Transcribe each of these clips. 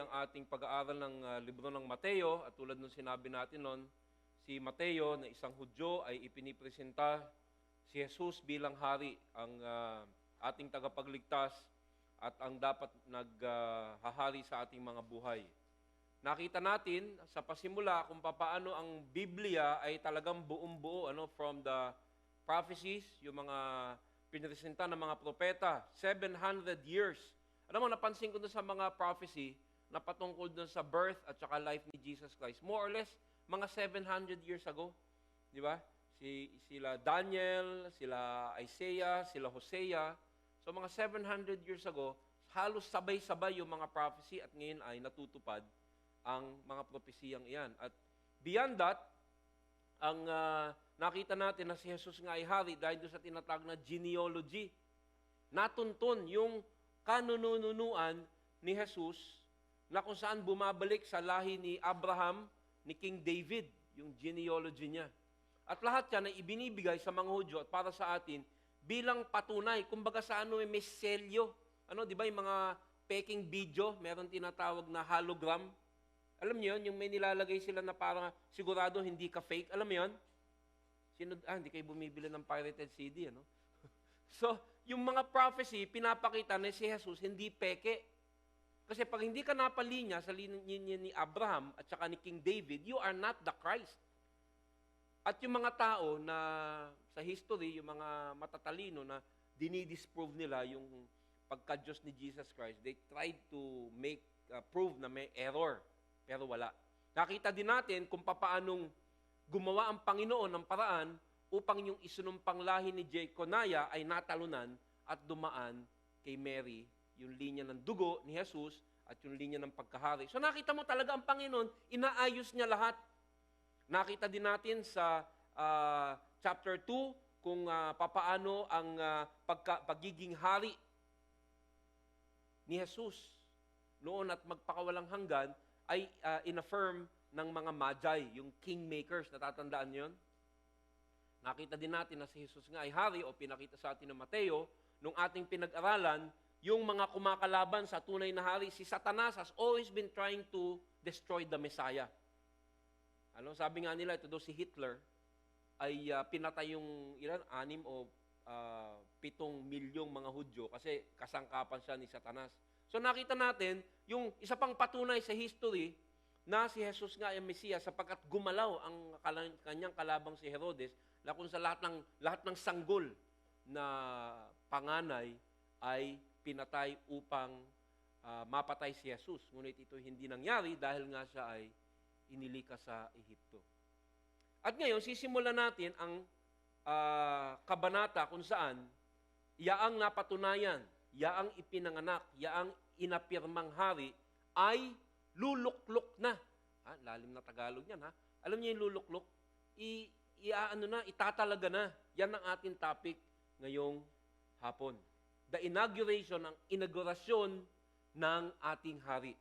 ang ating pag-aaral ng libro ng Mateo at tulad ng sinabi natin noon, si Mateo na isang Hudyo ay ipinipresenta si Jesus bilang hari, ang ating tagapagligtas at ang dapat naghahari sa ating mga buhay. Nakita natin sa pasimula kung paano ang Biblia ay talagang buong-buo from the prophecies, yung mga pinresenta ng mga propeta, 700 years. Alam mo, napansin ko doon sa mga prophecy na patungkol doon sa birth at saka life ni Jesus Christ. More or less, mga 700 years ago. Di ba? Sila Daniel, sila Isaiah, sila Hosea. So mga 700 years ago, halos sabay-sabay yung mga prophecy at ngayon ay natutupad ang mga propesiyang iyan. At beyond that, ang nakita natin na si Jesus nga ay hari dahil doon sa tinatawag na genealogy. Natuntun yung kanununuan ni Jesus na kung saan bumabalik sa lahi ni Abraham, ni King David, yung genealogy niya. At lahat yan ay ibinibigay sa mga Hudyo at para sa atin bilang patunay. Kumbaga sa may selyo. Di ba yung mga peking video, meron tinatawag na hologram. Alam niyo yun, yung may nilalagay sila na parang sigurado hindi ka fake. Alam mo yun? Hindi kayo bumibili ng pirated CD, So, yung mga prophecy, pinapakita na si Jesus hindi peke. Kasi pag hindi ka napalinya sa linya ni Abraham at saka ni King David, you are not the Christ. At yung mga tao na sa history, yung mga matatalino na dinidisprove nila yung pagka-Diyos ni Jesus Christ, they tried to prove na may error, pero wala. Nakita din natin kung paanong gumawa ang Panginoon ng paraan upang yung isinumpang lahi ni Jeconiah ay natalunan at dumaan kay Mary, yung linya ng dugo ni Jesus at yung linya ng pagkahari. So nakita mo talaga ang Panginoon, inaayos niya lahat. Nakita din natin sa chapter 2 kung papaano ang pagiging hari ni Jesus noon at magpakawalang hanggan ay inaffirm ng mga magi, yung kingmakers. Natatandaan niyo yun? Nakita din natin na si Jesus nga ay hari o pinakita sa atin ng Mateo nung ating pinag-aralan, yung mga kumakalaban sa tunay na hari, si Satanas has always been trying to destroy the Messiah. Sabi nga nila, ito daw si Hitler ay pinatay yung 6 o 7 milyong mga Hudyo kasi kasangkapan siya ni Satanas. So nakita natin yung isa pang patunay sa history na si Jesus nga ay Mesias sapagkat gumalaw ang kanyang kalabang si Herodes na kung sa lahat ng sanggol na panganay ay pinatay upang mapatay si Jesus. Ngunit ito hindi nangyari dahil nga siya ay inilikas sa Ehipto. At ngayon, sisimulan natin ang kabanata kung saan yaang napatunayan, yaang ipinanganak, yaang inapirmang hari ay luluklok na. Lalim na Tagalog yan, ha? Alam niyo yung luluklok? Itatalaga na. Yan ang ating topic ngayong hapon. The inauguration, ang inaugurasyon ng ating hari.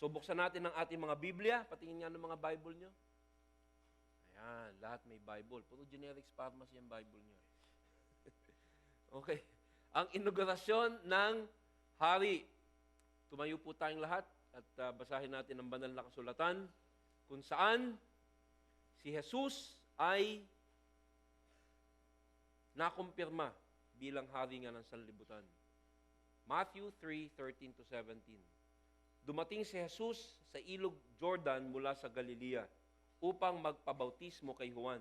So, buksan natin ang ating mga Biblia. Patingin nga ng mga Bible nyo. Ayan, lahat may Bible. Puro generics pharmacy ang Bible nyo. Okay. Ang inaugurasyon ng hari. Tumayo po tayong lahat at basahin natin ang banal na kasulatan kung saan si Jesus ay nakumpirma bilang hari nga ng sanlibutan. Matthew 3:13-17. Dumating si Jesus sa ilog Jordan mula sa Galilea upang magpabautismo kay Juan.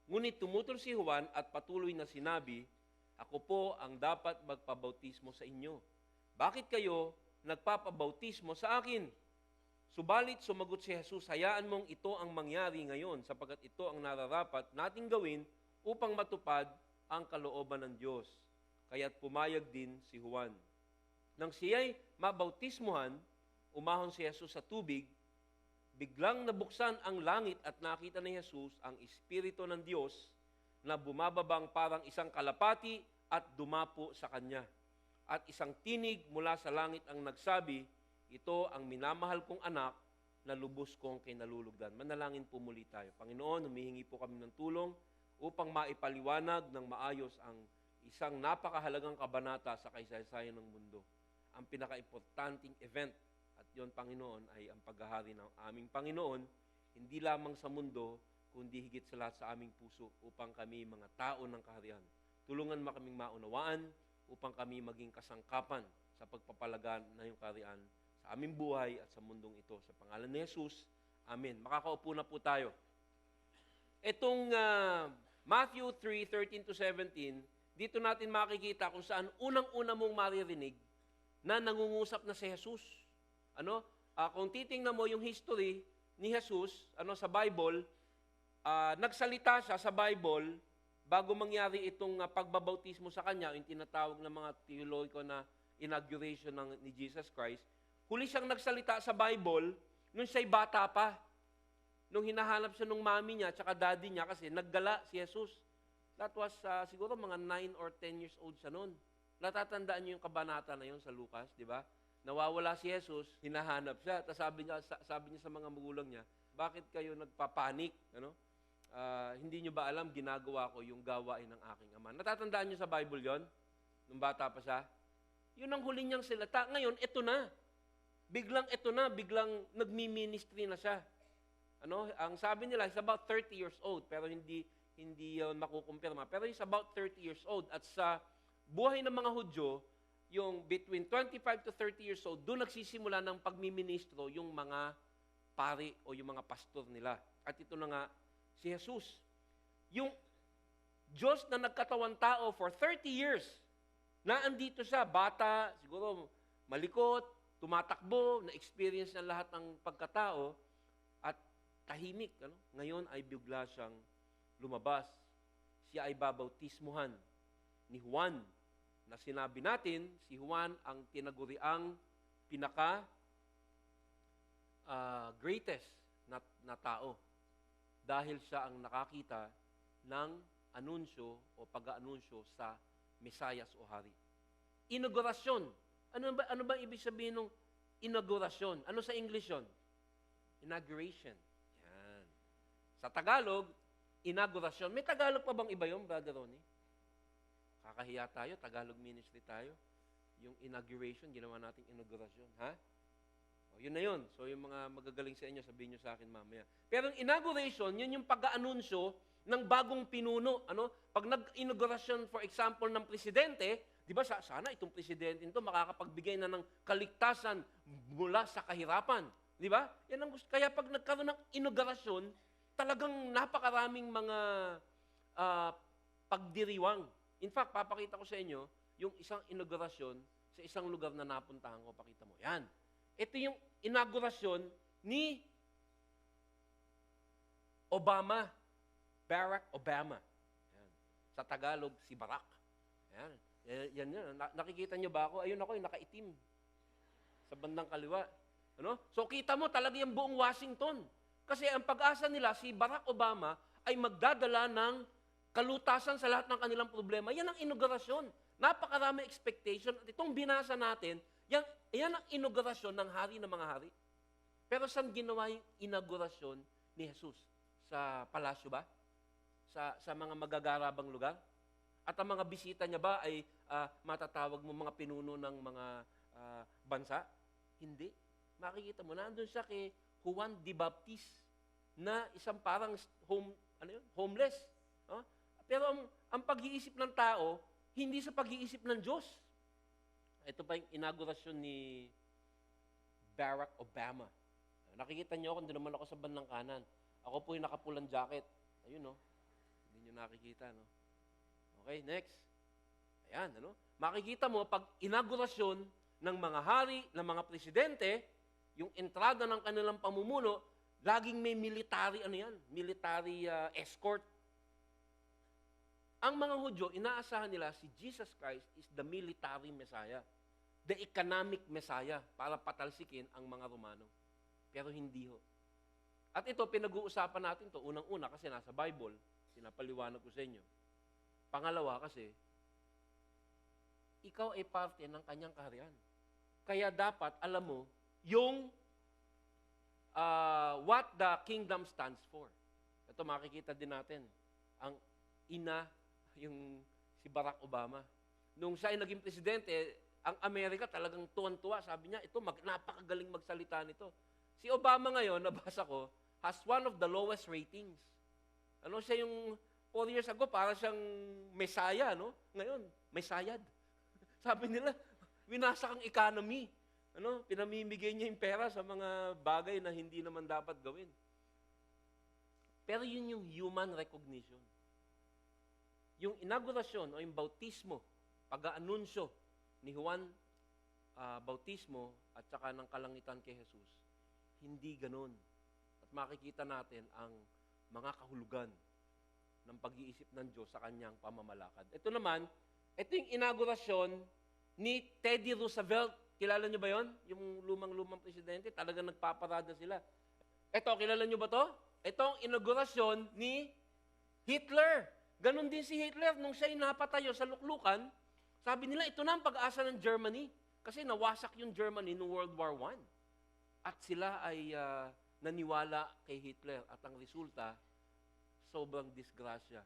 Ngunit tumutol si Juan at patuloy na sinabi, "Ako po ang dapat magpabautismo sa inyo. Bakit kayo nagpapabautismo sa akin?" Subalit sumagot si Jesus, "Hayaan mong ito ang mangyari ngayon sapagkat ito ang nararapat nating gawin upang matupad ang kalooban ng Diyos." Kaya't pumayag din si Juan. Nang siya'y mabautismuhan, umahon si Jesus sa tubig, biglang nabuksan ang langit at nakita ni Jesus ang Espiritu ng Diyos na bumababang parang isang kalapati at dumapo sa kanya. At isang tinig mula sa langit ang nagsabi, "Ito ang minamahal kong anak na lubos kong kinalulugdan." Manalangin po muli tayo. Panginoon, humihingi po kami ng tulong upang maipaliwanag ng maayos ang isang napakahalagang kabanata sa kaysaysayan ng mundo. Ang pinaka-importanting event. At yon, Panginoon, ay ang paghahari ng aming Panginoon, hindi lamang sa mundo, kundi higit sa lahat sa aming puso, upang kami mga tao ng kaharian. Tulungan mo kaming maunawaan, upang kami maging kasangkapan sa pagpapalagan ng iyong kaharian sa aming buhay at sa mundong ito. Sa pangalan ni Jesus, Amen. Makakaupo na po tayo. Itong Matthew 3:13-17, dito natin makikita kung saan unang-una mong maririnig na nangungusap na si Jesus. Kung titingnan mo yung history ni Jesus sa Bible, nagsalita siya sa Bible bago mangyari itong pagbabautismo sa kanya, yung tinatawag ng mga teologiko na inauguration ni Jesus Christ. Huli siyang nagsalita sa Bible nung siya'y bata pa. Nung hinahanap siya nung mami niya at daddy niya kasi naggala si Jesus. That was siguro mga 9 or 10 years old siya noon. Natatandaan niyo yung kabanata na yun sa Lucas, di ba? Nawawala si Jesus, hinahanap siya. Tapos sabi niya sa mga magulang niya, bakit kayo nagpapanik? Hindi niyo ba alam, ginagawa ko yung gawain ng aking ama. Natatandaan niyo sa Bible yon? Nung bata pa siya? Yun ang huli niyang salita. Ngayon, ito na. Biglang nagmi-ministry na siya. Ang sabi nila, he's about 30 years old, pero hindi yun makukumpirma. Pero he's about 30 years old. At sa buhay ng mga Hudyo, yung between 25 to 30 years old, doon nagsisimula ng pagmiministro yung mga pari o yung mga pastor nila. At ito na nga, si Jesus. Yung Diyos na nagkatawan tao for 30 years, na andito siya, bata, siguro malikot, tumatakbo, na-experience na lahat ng pagkatao, at tahimik. Ngayon ay bigla siyang lumabas. Siya ay babautismuhan ni Juan, na sinabi natin, si Juan ang tinaguriang greatest na tao. Dahil siya ang nakakita ng anunsyo o pag-aanunsyo sa Mesayas o Hari. Inaugurasyon. Ano ba ibig sabihin ng inaugurasyon? Ano sa English yun? Inauguration. Yan. Sa Tagalog, inaugurasyon. May Tagalog pa bang iba yun, Brother Ronnie? Kakahiya tayo, Tagalog ministry tayo. Yung inauguration, ginawa nating inaugurasyon. Ha? Yun na yun. So, yung mga magagaling sa inyo, sabihin nyo sa akin mamaya. Pero yung inauguration, yun yung pag-aanunsyo ng bagong pinuno. Pag nag-inaugurasyon, for example, ng presidente, di ba, sana itong presidente ito makakapagbigay na ng kaligtasan mula sa kahirapan. Di ba? Yan ang gusto. Kaya pag nagkaroon ng inaugurasyon, talagang napakaraming mga pagdiriwang. In fact, papakita ko sa inyo yung isang inaugurasyon sa isang lugar na napuntahan ko. Pakita mo. Yan. Ito yung inaugurasyon ni Obama. Barack Obama. Yan. Sa Tagalog, si Barack. Yan. Yan. Nakikita niyo ba ako? Ayun ako, yung nakaitim. Sa bandang kaliwa. So, kita mo talaga yung buong Washington. Kasi ang pag-asa nila, si Barack Obama ay magdadala ng kalutasan sa lahat ng kanilang problema. Yan ang inaugurasyon. Napakarami expectation. At itong binasa natin, yan ang inaugurasyon ng hari ng mga hari. Pero saan ginawa yung inaugurasyon ni Jesus? Sa palasyo ba? Sa mga magagarabang lugar? At ang mga bisita niya ba ay matatawag mo mga pinuno ng mga bansa? Hindi. Makikita mo, nandun siya kay Juan the Baptist na isang parang homeless. Pero ang pag-iisip ng tao, hindi sa pag-iisip ng Diyos. Ito pa yung inaugurasyon ni Barack Obama. Nakikita niyo ako, hindi naman ako sa bandang kanan. Ako po yung nakapulang jacket. Ayun, Hindi niyo nakikita, Okay, next. Ayan, Makikita mo, pag inaugurasyon ng mga hari, ng mga presidente, yung entrada ng kanilang pamumuno, laging may military, military escort. Ang mga Hudyo, inaasahan nila si Jesus Christ is the military Messiah, the economic Messiah, para patalsikin ang mga Romano. Pero hindi ho. At ito, pinag-uusapan natin to unang-una kasi nasa Bible, pinapaliwanag ko sa inyo. Pangalawa kasi, ikaw ay parte ng kanyang kaharian. Kaya dapat, alam mo, yung what the kingdom stands for. Ito makikita din natin. Ang ina, yung si Barack Obama. Nung siya ay naging presidente, ang Amerika talagang tuwan-tuwa. Sabi niya, ito, napakagaling magsalita nito. Si Obama ngayon, nabasa ko, has one of the lowest ratings. Ano siya yung 4 years ago, para siyang mesaya, no? Ngayon, mesayad. Sabi nila, winasak ang economy. Ano? Pinamimigay niya yung pera sa mga bagay na hindi naman dapat gawin. Pero yun yung human recognition. Yung inaugurasyon o yung bautismo, pag-aanunsyo ni Juan Bautismo at saka ng kalangitan kay Jesus, hindi ganun. At makikita natin ang mga kahulugan ng pag-iisip ng Diyos sa kanyang pamamalakad. Ito naman, ito yung inaugurasyon ni Teddy Roosevelt. Kilala niyo ba yon? Yung lumang-lumang presidente, talagang nagpaparada sila. Ito, kilala niyo ba to? Ito ang inaugurasyon ni Hitler. Ganon din si Hitler, nung siya'y napatayo sa luklukan, sabi nila, ito na ang pag-asa ng Germany. Kasi nawasak yung Germany noong World War I. At sila ay naniwala kay Hitler. At ang resulta, sobrang disgrasya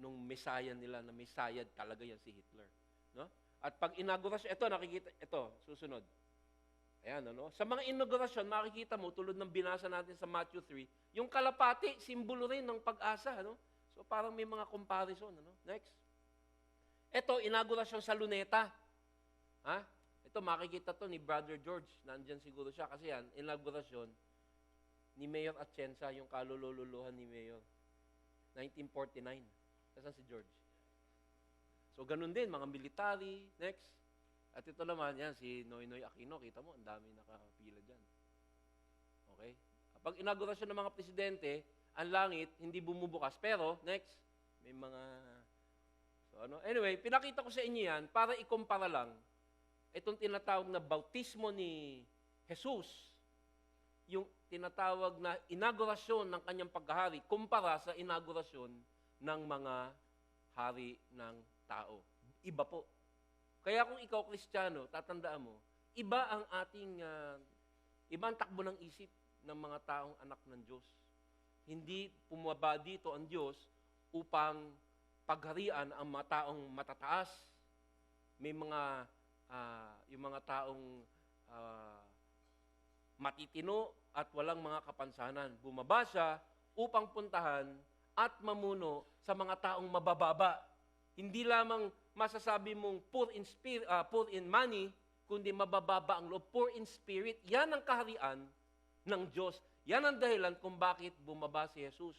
nung Messiah nila, na Messiah talaga yan si Hitler. No? At pag inaugurasyon, ito, nakikita, ito, susunod. Ayan, ano? Sa mga inaugurasyon, makikita mo, tulad ng binasa natin sa Matthew 3, yung kalapati, simbolo rin ng pag-asa, ano? So parang may mga comparison. Ano? Next. Ito, inaugurasyon sa Luneta. Ha? Ito, makikita to ni Brother George. Nandyan siguro siya. Kasi yan, inaugurasyon ni Mayor Atienza, yung kalululuhan ni Mayor. 1949. Nasaan si George? So, ganun din, mga military. Next. At ito naman, yan, si Noynoy Aquino. Kita mo, ang dami nakapila dyan. Okay? Kapag inaugurasyon ng mga presidente, ang langit, hindi bumubukas. Pero, next, may mga... So, ano? Anyway, pinakita ko sa inyo yan para ikumpara lang itong tinatawag na bautismo ni Jesus, yung tinatawag na inaugurasyon ng kanyang paghahari, kumpara sa inaugurasyon ng mga hari ng tao. Iba po. Kaya kung ikaw Kristiyano, tatandaan mo, iba ang takbo ng isip ng mga taong anak ng Diyos. Hindi pumaba dito ang Diyos upang pagharian ang mga taong matataas. May mga, yung mga taong matitino at walang mga kapansanan. Bumaba siya upang puntahan at mamuno sa mga taong mabababa. Hindi lamang masasabi mong poor in money, kundi mabababa ang loob, poor in spirit. Yan ang kaharian ng Diyos. Yan ang dahilan kung bakit bumaba si Jesus.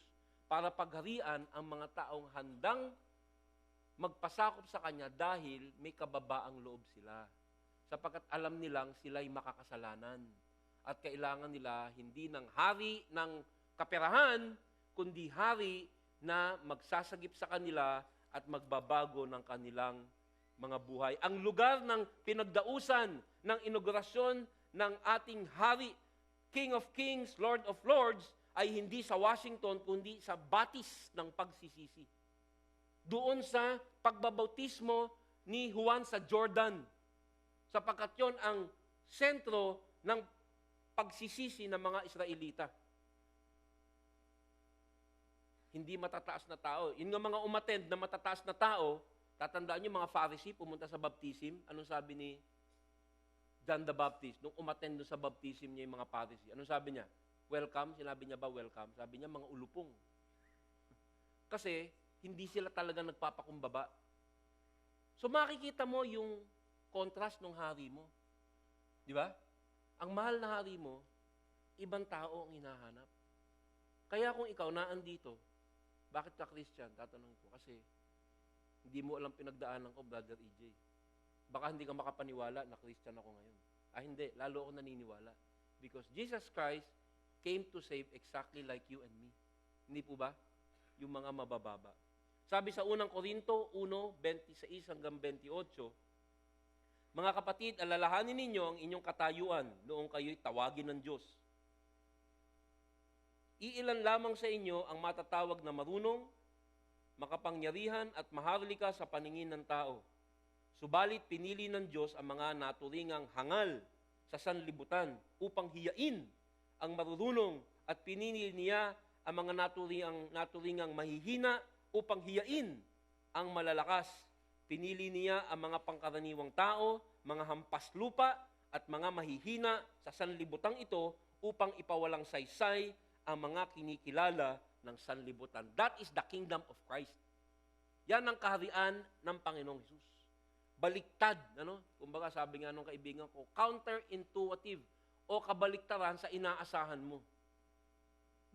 Para pagharian ang mga taong handang magpasakop sa Kanya dahil may kababaang loob sila. Sapagkat alam nilang sila'y makakasalanan. At kailangan nila hindi ng hari ng kaperahan, kundi hari na magsasagip sa kanila at magbabago ng kanilang mga buhay. Ang lugar ng pinagdausan ng inaugurasyon ng ating hari, King of Kings, Lord of Lords, ay hindi sa Washington, kundi sa batis ng pagsisisi. Doon sa pagbabautismo ni Juan sa Jordan. Sapagkat yon ang sentro ng pagsisisi ng mga Israelita. Hindi matataas na tao. Yung mga umattend na matataas na tao, tatandaan nyo mga Pharisee, pumunta sa baptism. Anong sabi ni John the Baptist? Nung umattend sa baptism niya yung mga Pharisee, anong sabi niya? Welcome? Sinabi niya ba welcome? Sabi niya mga ulupong. Kasi hindi sila talaga nagpapakumbaba. So makikita mo yung contrast ng hari mo. Di ba? Ang mahal na hari mo, ibang tao ang hinahanap. Kaya kung ikaw naandito, bakit ka Christian? Tatanong ko. Kasi hindi mo alam pinagdaanan ko, Brother EJ. Baka hindi ka makapaniwala na Christian ako ngayon. Hindi. Lalo ako naniniwala. Because Jesus Christ came to save exactly like you and me. Hindi po ba? Yung mga mabababa. Sabi sa unang Korinto 1:26 hanggang 28, mga kapatid, alalahanin ninyo ang inyong katayuan noong kayo'y tawagin ng Diyos. Iilan lamang sa inyo ang matatawag na marunong, makapangyarihan at maharlika sa paningin ng tao. Subalit pinili ng Diyos ang mga naturingang hangal sa sanlibutan upang hiyain ang marurunong at pinili niya ang mga naturingang mahihina upang hiyain ang malalakas. Pinili niya ang mga pangkaraniwang tao, mga hampas lupa, at mga mahihina sa sanlibutang ito upang ipawalang saysay ang mga kinikilala ng sanlibutan. That is the kingdom of Christ. Yan ang kaharian ng Panginoong Hesus. Baliktad, Kumbaga sabi nga nung kaibigan ko, counterintuitive o kabaliktaran sa inaasahan mo.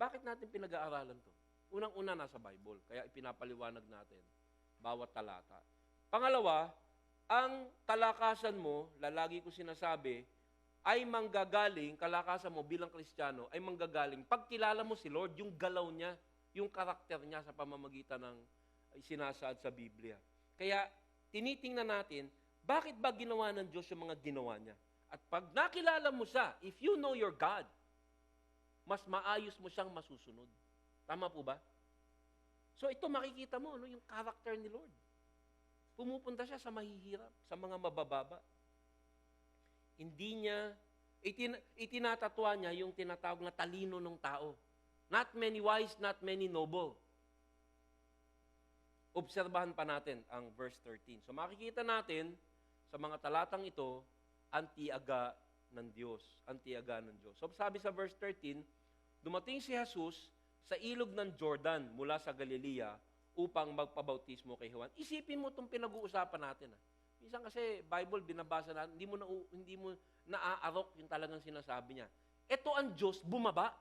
Bakit natin pinag-aaralan to? Unang-una nasa Bible, kaya ipinapaliwanag natin bawat talata. Pangalawa, ang kalakasan mo, lalagi ko sinasabi, ay manggagaling, kalakasan mo bilang Kristiyano, ay manggagaling. Pag kilala mo si Lord, yung galaw niya, yung karakter niya sa pamamagitan ng sinasaad sa Biblia. Kaya, tinitingnan natin, bakit ba ginawa ng Diyos yung mga ginawa niya? At pag nakilala mo siya, if you know your God, mas maayos mo siyang masusunod. Tama po ba? So ito makikita mo, yung character ni Lord. Pumupunta siya sa mahihirap, sa mga mabababa. Hindi niya, itinatatwa niya yung tinatawag na talino ng tao. Not many wise, not many noble. Obserbahan pa natin ang verse 13. So makikita natin sa mga talatang ito, ang tiyaga ng Diyos. Ang tiyaga ng Diyos. So sabi sa verse 13, dumating si Jesus sa ilog ng Jordan mula sa Galilea upang magpabautismo kay Juan. Isipin mo itong pinag-uusapan natin. Minsan kasi Bible binabasa natin, hindi mo naaarok yung talagang sinasabi niya. Ito ang Diyos bumaba.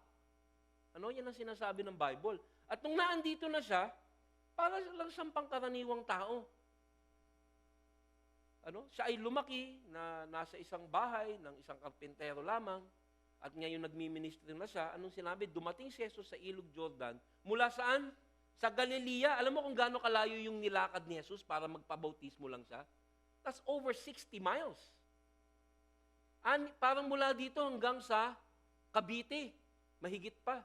Yan ang sinasabi ng Bible. At nung naandito na siya, para lang siyang pangkaraniwang tao. Siya ay lumaki na nasa isang bahay ng isang karpentero lamang at ngayon nagmi-ministry na siya. Anong sinabi? Dumating si Jesus sa Ilog Jordan. Mula saan? Sa Galilea. Alam mo kung gaano kalayo yung nilakad ni Jesus para magpabautismo lang siya? That's over 60 miles. Parang mula dito hanggang sa Cavite. Mahigit pa.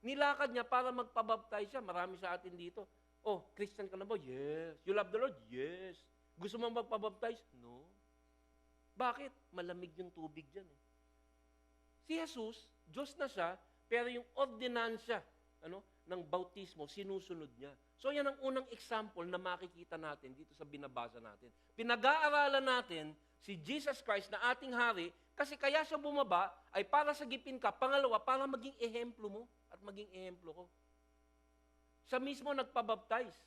Nilakad niya para magpabaptize siya. Marami sa atin dito. Oh, Christian ka na ba? Yes. You love the Lord? Yes. Gusto mo magpabaptize? No. Bakit? Malamig yung tubig dyan. Si Jesus, Diyos na siya, pero yung ordinansya ng bautismo, sinusunod niya. So yan ang unang example na makikita natin dito sa binabasa natin. Pinag-aaralan natin si Jesus Christ na ating hari, kasi kaya siya bumaba ay para sagipin ka. Pangalawa, para maging ehemplo mo at maging ehemplo ko. Siya mismo nagpabaptize.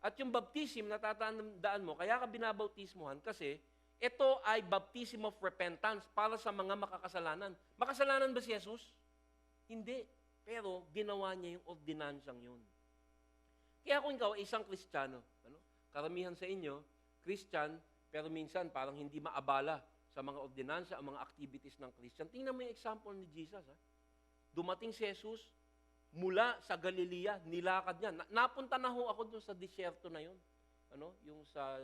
At yung baptism, natatandaan mo, kaya ka binabautismohan kasi ito ay baptism of repentance para sa mga makakasalanan. Makasalanan ba si Jesus? Hindi. Pero ginawa niya yung ordinansyang yun. Kaya kung ikaw ay isang Kristiyano, karamihan sa inyo, Christian, pero minsan parang hindi maabala sa mga ordinansya, ang mga activities ng Christian. Tingnan mo yung example ni Jesus. Dumating si Jesus mula sa Galilea, nilakad niya. Napunta na ho ako dun sa disyerto na yun. Yung sa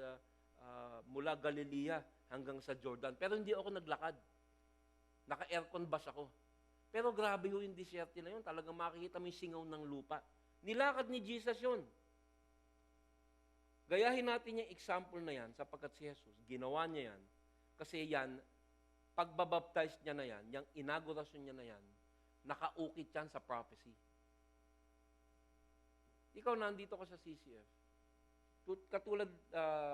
mula Galilea hanggang sa Jordan. Pero hindi ako naglakad. Naka-aircon bus ako. Pero grabe ho yung disyerto na yun. Talagang makikita mo yung singaw ng lupa. Nilakad ni Jesus yun. Gayahin natin yung example na yan sapagkat si Jesus, ginawa niya yan. Kasi yan, pagbabaptize niya na yan, yung inaugurasyon niya na yan, nakaukit yan sa prophecy. Ikaw nandito ka sa CCF. Katulad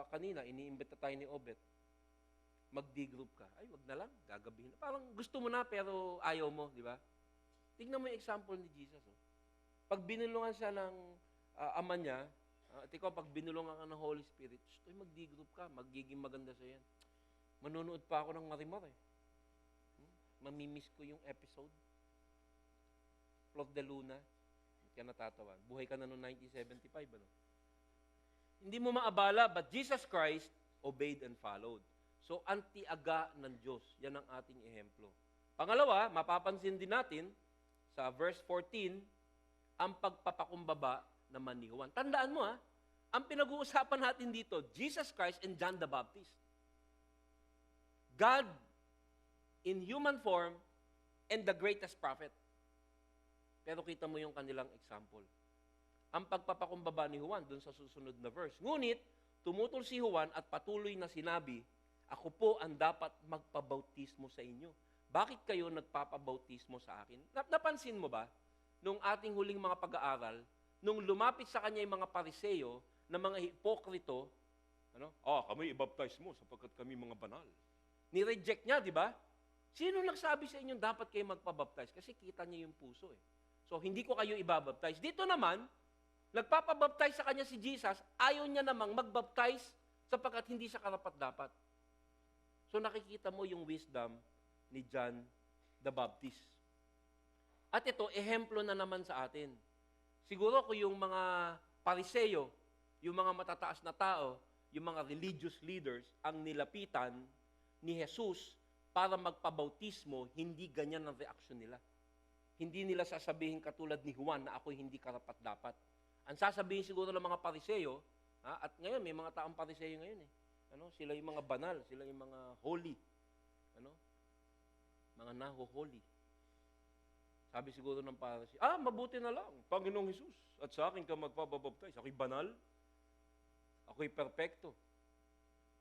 kanina, iniimbita tayo ni Obet. Mag-D-group ka. Ay, wag na lang, gagabihin. Parang gusto mo na pero ayaw mo, di ba? Tingnan mo yung example ni Jesus. Pag binulungan siya ng ama niya, at ikaw pag binulungan ka ng Holy Spirit, mag-D-group ka, magiging maganda sa yan. Manonood pa ako ng Marimar Mamimiss ko yung episode. Flor de Luna. Hindi ka natatawan. Buhay ka na noong 1975, Hindi mo maabala, but Jesus Christ obeyed and followed. So, anti-aga ng Diyos. Yan ang ating ehemplo. Pangalawa, mapapansin din natin sa verse 14, ang pagpapakumbaba naman ni Juan. Tandaan mo, ang pinag-uusapan natin dito, Jesus Christ and John the Baptist. God in human form and the greatest prophet. Pero kita mo yung kanilang example. Ang pagpapakumbaba ni Juan dun sa susunod na verse. Ngunit, tumutol si Juan at patuloy na sinabi, ako po ang dapat magpabautismo sa inyo. Bakit kayo nagpapabautismo sa akin? Napansin mo ba, nung ating huling mga pag-aaral, nung lumapit sa kanya yung mga Pariseo ng mga hipokrito, kami i-baptize mo sapagkat kami mga banal. Ni-reject niya, di ba? Sino nagsabi sa inyo dapat kayo magpabaptize? Kasi kita niya yung puso eh. So, hindi ko kayo ibabaptize. Dito naman, nagpapabaptize sa kanya si Jesus, ayaw niya namang magbaptize sapagkat hindi siya karapat-dapat. So, nakikita mo yung wisdom ni John the Baptist. At ito, ehemplo na naman sa atin. Siguro kung yung mga Pariseo, yung mga matataas na tao, yung mga religious leaders, ang nilapitan ni Jesus para magpabautismo, hindi ganyan ang reaksyon nila. Hindi nila sasabihin katulad ni Juan na ako'y hindi karapat-dapat. Ang sasabihin siguro ng mga Pariseo, at ngayon may mga taong Pariseo ngayon eh. Sila yung mga banal, sila yung mga holy. Mga naho-holy. Sabi siguro ng Pariseo, mabuti na lang, Panginoong Jesus, at sa akin ka magpabaptize. Ako'y banal, ako'y perfecto.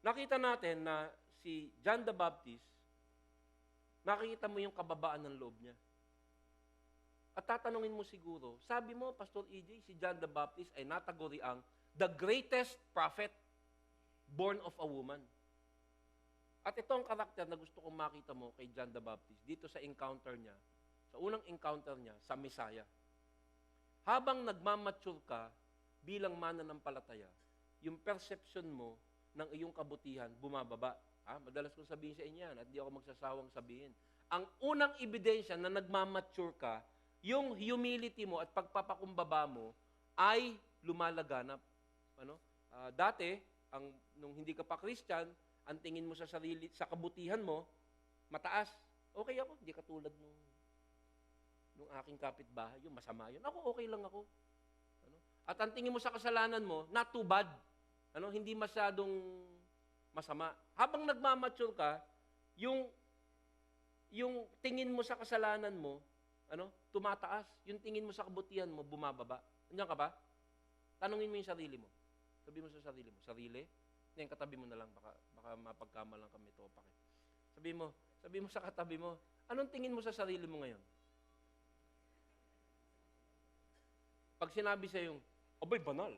Nakita natin na si John the Baptist, nakikita mo yung kababaan ng loob niya. At tatanungin mo siguro, sabi mo, Pastor EJ, si John the Baptist ay nataguri ang the greatest prophet born of a woman. At ito ang karakter na gusto kong makita mo kay John the Baptist dito sa encounter niya, sa unang encounter niya sa Messiah. Habang nagmamature ka bilang mananampalataya, yung perception mo ng iyong kabutihan bumababa. Madalas kong sabihin sa inyo yan at di ako magsasawang sabihin. Ang unang ebidensya na nagmamature ka, yung humility mo at pagpapakumbaba mo ay lumalaganap. Dati, nung hindi ka pa Christian, ang tingin mo sa sarili, sa kabutihan mo, mataas. Okay ako, hindi katulad nung aking kapitbahay, yung masama yun. Ako, okay lang ako. At ang tingin mo sa kasalanan mo, not too bad. Hindi masyadong masama. Habang nagmamature ka, yung tingin mo sa kasalanan mo, tumataas. Yung tingin mo sa kabutihan mo, bumababa. Andiyan ka ba? Tanungin mo yung sarili mo. Sabi mo sa sarili mo, sarili? Ngayon, katabi mo na lang, baka mapagkamalan kami ito. Sabi mo sa katabi mo, anong tingin mo sa sarili mo ngayon? Pag sinabi sa yung, abay, banal.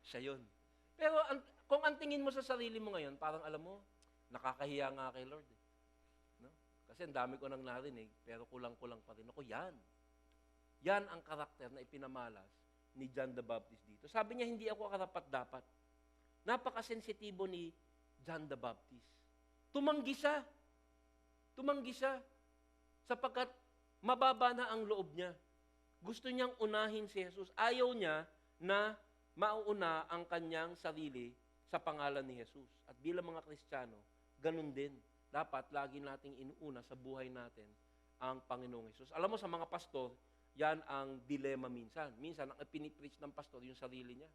Siya yun. Pero kung ang tingin mo sa sarili mo ngayon, parang alam mo, nakakahiya nga kay Lord. Kasi ang dami ko nang narinig, pero kulang-kulang pa rin ako. Yan ang karakter na ipinamalas ni John the Baptist dito. Sabi niya, hindi ako karapat-dapat. Napakasensitibo ni John the Baptist. Tumanggi siya. Sapagkat mababa na ang loob niya. Gusto niyang unahin si Jesus. Ayaw niya na mauuna ang kanyang sarili sa pangalan ni Jesus. At bilang mga Kristiyano, ganun din. Dapat lagi nating inuuna sa buhay natin ang Panginoong Jesus. Alam mo, sa mga pastor, yan ang dilema minsan. Minsan, ang pinipreach ng pastor, yung sarili niya.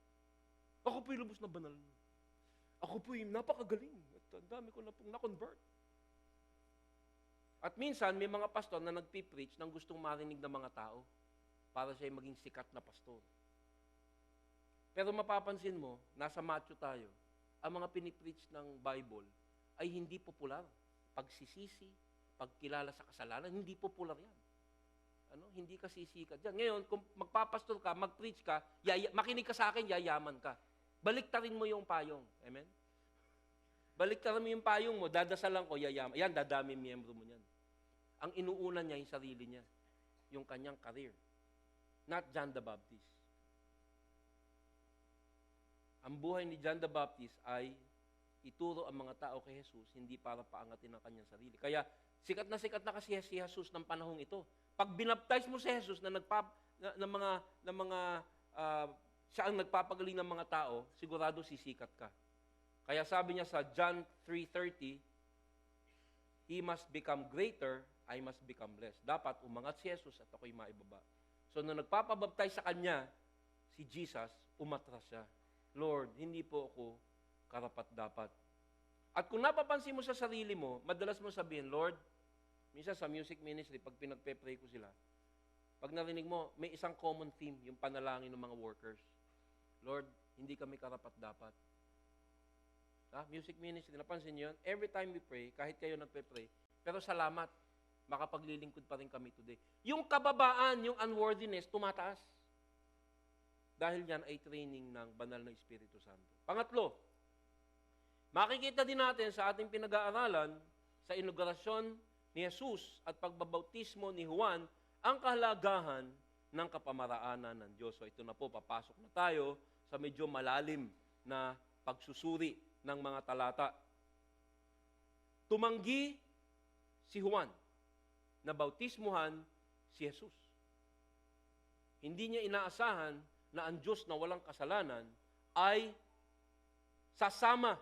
Ako po'y lubos na banal. Ako po'y napakagaling. At ang dami ko na pong na-convert. At minsan, may mga pastor na nagpipreach ng gustong marinig ng mga tao para siya maging sikat na pastor. Pero mapapansin mo, nasa Matthew tayo, ang mga pinipreach ng Bible ay hindi popular. Pagsisisi, pagkilala sa kasalanan, hindi popular yan. Hindi ka sisikat dyan. Ngayon, kung magpapastor ka, mag-preach ka, makinig ka sa akin, yayaman ka. Baliktarin mo yung payong. Amen? Baliktarin mo yung payong mo, dadasalan ko, yayaman. Yan, dadami miyembro mo niyan. Ang inuuna niya, yung sarili niya. Yung kanyang career. Not John the Baptist. Ang buhay ni John the Baptist ay ituro ang mga tao kay Jesus, hindi para paangatin ang kanyang sarili. Kaya, sikat na kasi si Jesus ng panahong ito. Pag binaptize mo si Jesus siya ang nagpapagaling ng mga tao, sigurado sisikat ka. Kaya sabi niya sa John 3:30, He must become greater, I must become less. Dapat umangat si Jesus at ako'y maibaba. So, nung nagpapabaptize sa kanya, si Jesus, umatras siya. Lord, hindi po ako karapat-dapat. At kung napapansin mo sa sarili mo, madalas mo sabihin, Lord, minsan sa music ministry, pag pinagpe-pray ko sila, pag narinig mo, may isang common theme, yung panalangin ng mga workers. Lord, hindi kami karapat-dapat. Music ministry, napansin niyo yun? Every time we pray, kahit kayo nagpe-pray, pero salamat, makapaglilingkod pa rin kami today. Yung kababaan, yung unworthiness, tumataas. dahil yan ay training ng banal na Espiritu Santo. Pangatlo, makikita din natin sa ating pinag-aaralan sa inaugurasyon ni Jesus at pagbabautismo ni Juan ang kahalagahan ng kapamaraanan ng Diyos. So ito na po, papasok na tayo sa medyo malalim na pagsusuri ng mga talata. Tumanggi si Juan na bautismuhan si Jesus. Hindi niya inaasahan na ang Diyos na walang kasalanan ay sasama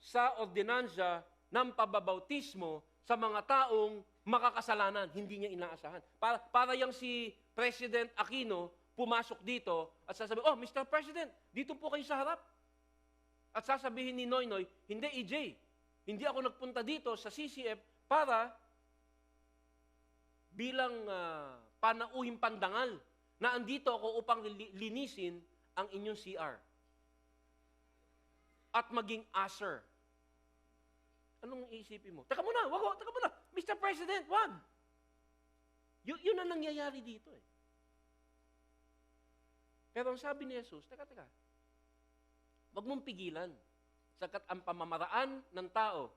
sa ordinansya ng pababautismo sa mga taong makakasalanan. Hindi niya inaasahan. Para yung si President Aquino pumasok dito at sasabihin, oh, Mr. President, dito po kayo sa harap. At sasabihin ni Noynoy, hindi, EJ, hindi ako nagpunta dito sa CCF para bilang panauhing pandangal na andito ako upang linisin ang inyong CR at maging usher. Anong iisipin mo? Teka muna, wag, teka muna. Mr. President, wag. Yun ang nangyayari dito eh. Pero ang sabi ni Jesus, teka, wag mong pigilan. Sakat ang pamamaraan ng tao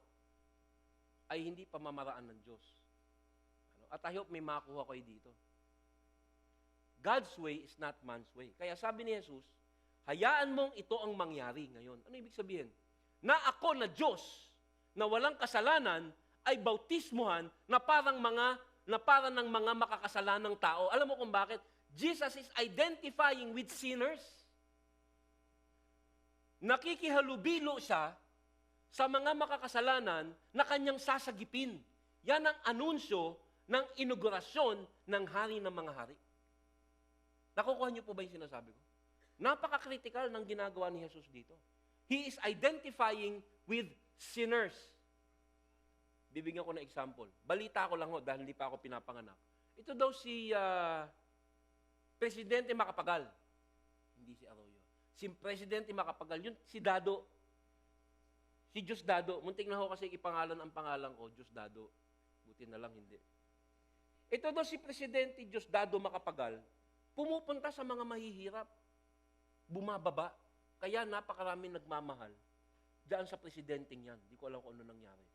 ay hindi pamamaraan ng Diyos. At I hope may makuha kayo dito. God's way is not man's way. Kaya sabi ni Jesus, hayaan mong ito ang mangyari ngayon. Ano ibig sabihin? Na ako na Diyos, na walang kasalanan, ay bautismuhan na parang ng mga makakasalanang tao. Alam mo kung bakit? Jesus is identifying with sinners. Nakikihalubilo siya sa mga makakasalanan na kanyang sasagipin. Yan ang anunsyo ng inaugurasyon ng hari ng mga hari. Nakukuha niyo po ba yung sinasabi ko? Napaka-critical ng ginagawa ni Jesus dito. He is identifying with sinners. Bibigyan ko ng example. Balita ko lang ho dahil hindi pa ako pinapanganak. Ito daw si Presidente Macapagal. Hindi si Arroyo. Si Presidente Macapagal, yun si Dado. Si Diosdado. Muntik na ho kasi ipangalan ang pangalan ko, Diosdado. Buti na lang hindi. Ito daw si Presidente Diosdado Macapagal, pumupunta sa mga mahihirap. Bumababa. Kaya napakaraming nagmamahal diyan sa presidenteng yan. Hindi ko alam kung ano nangyari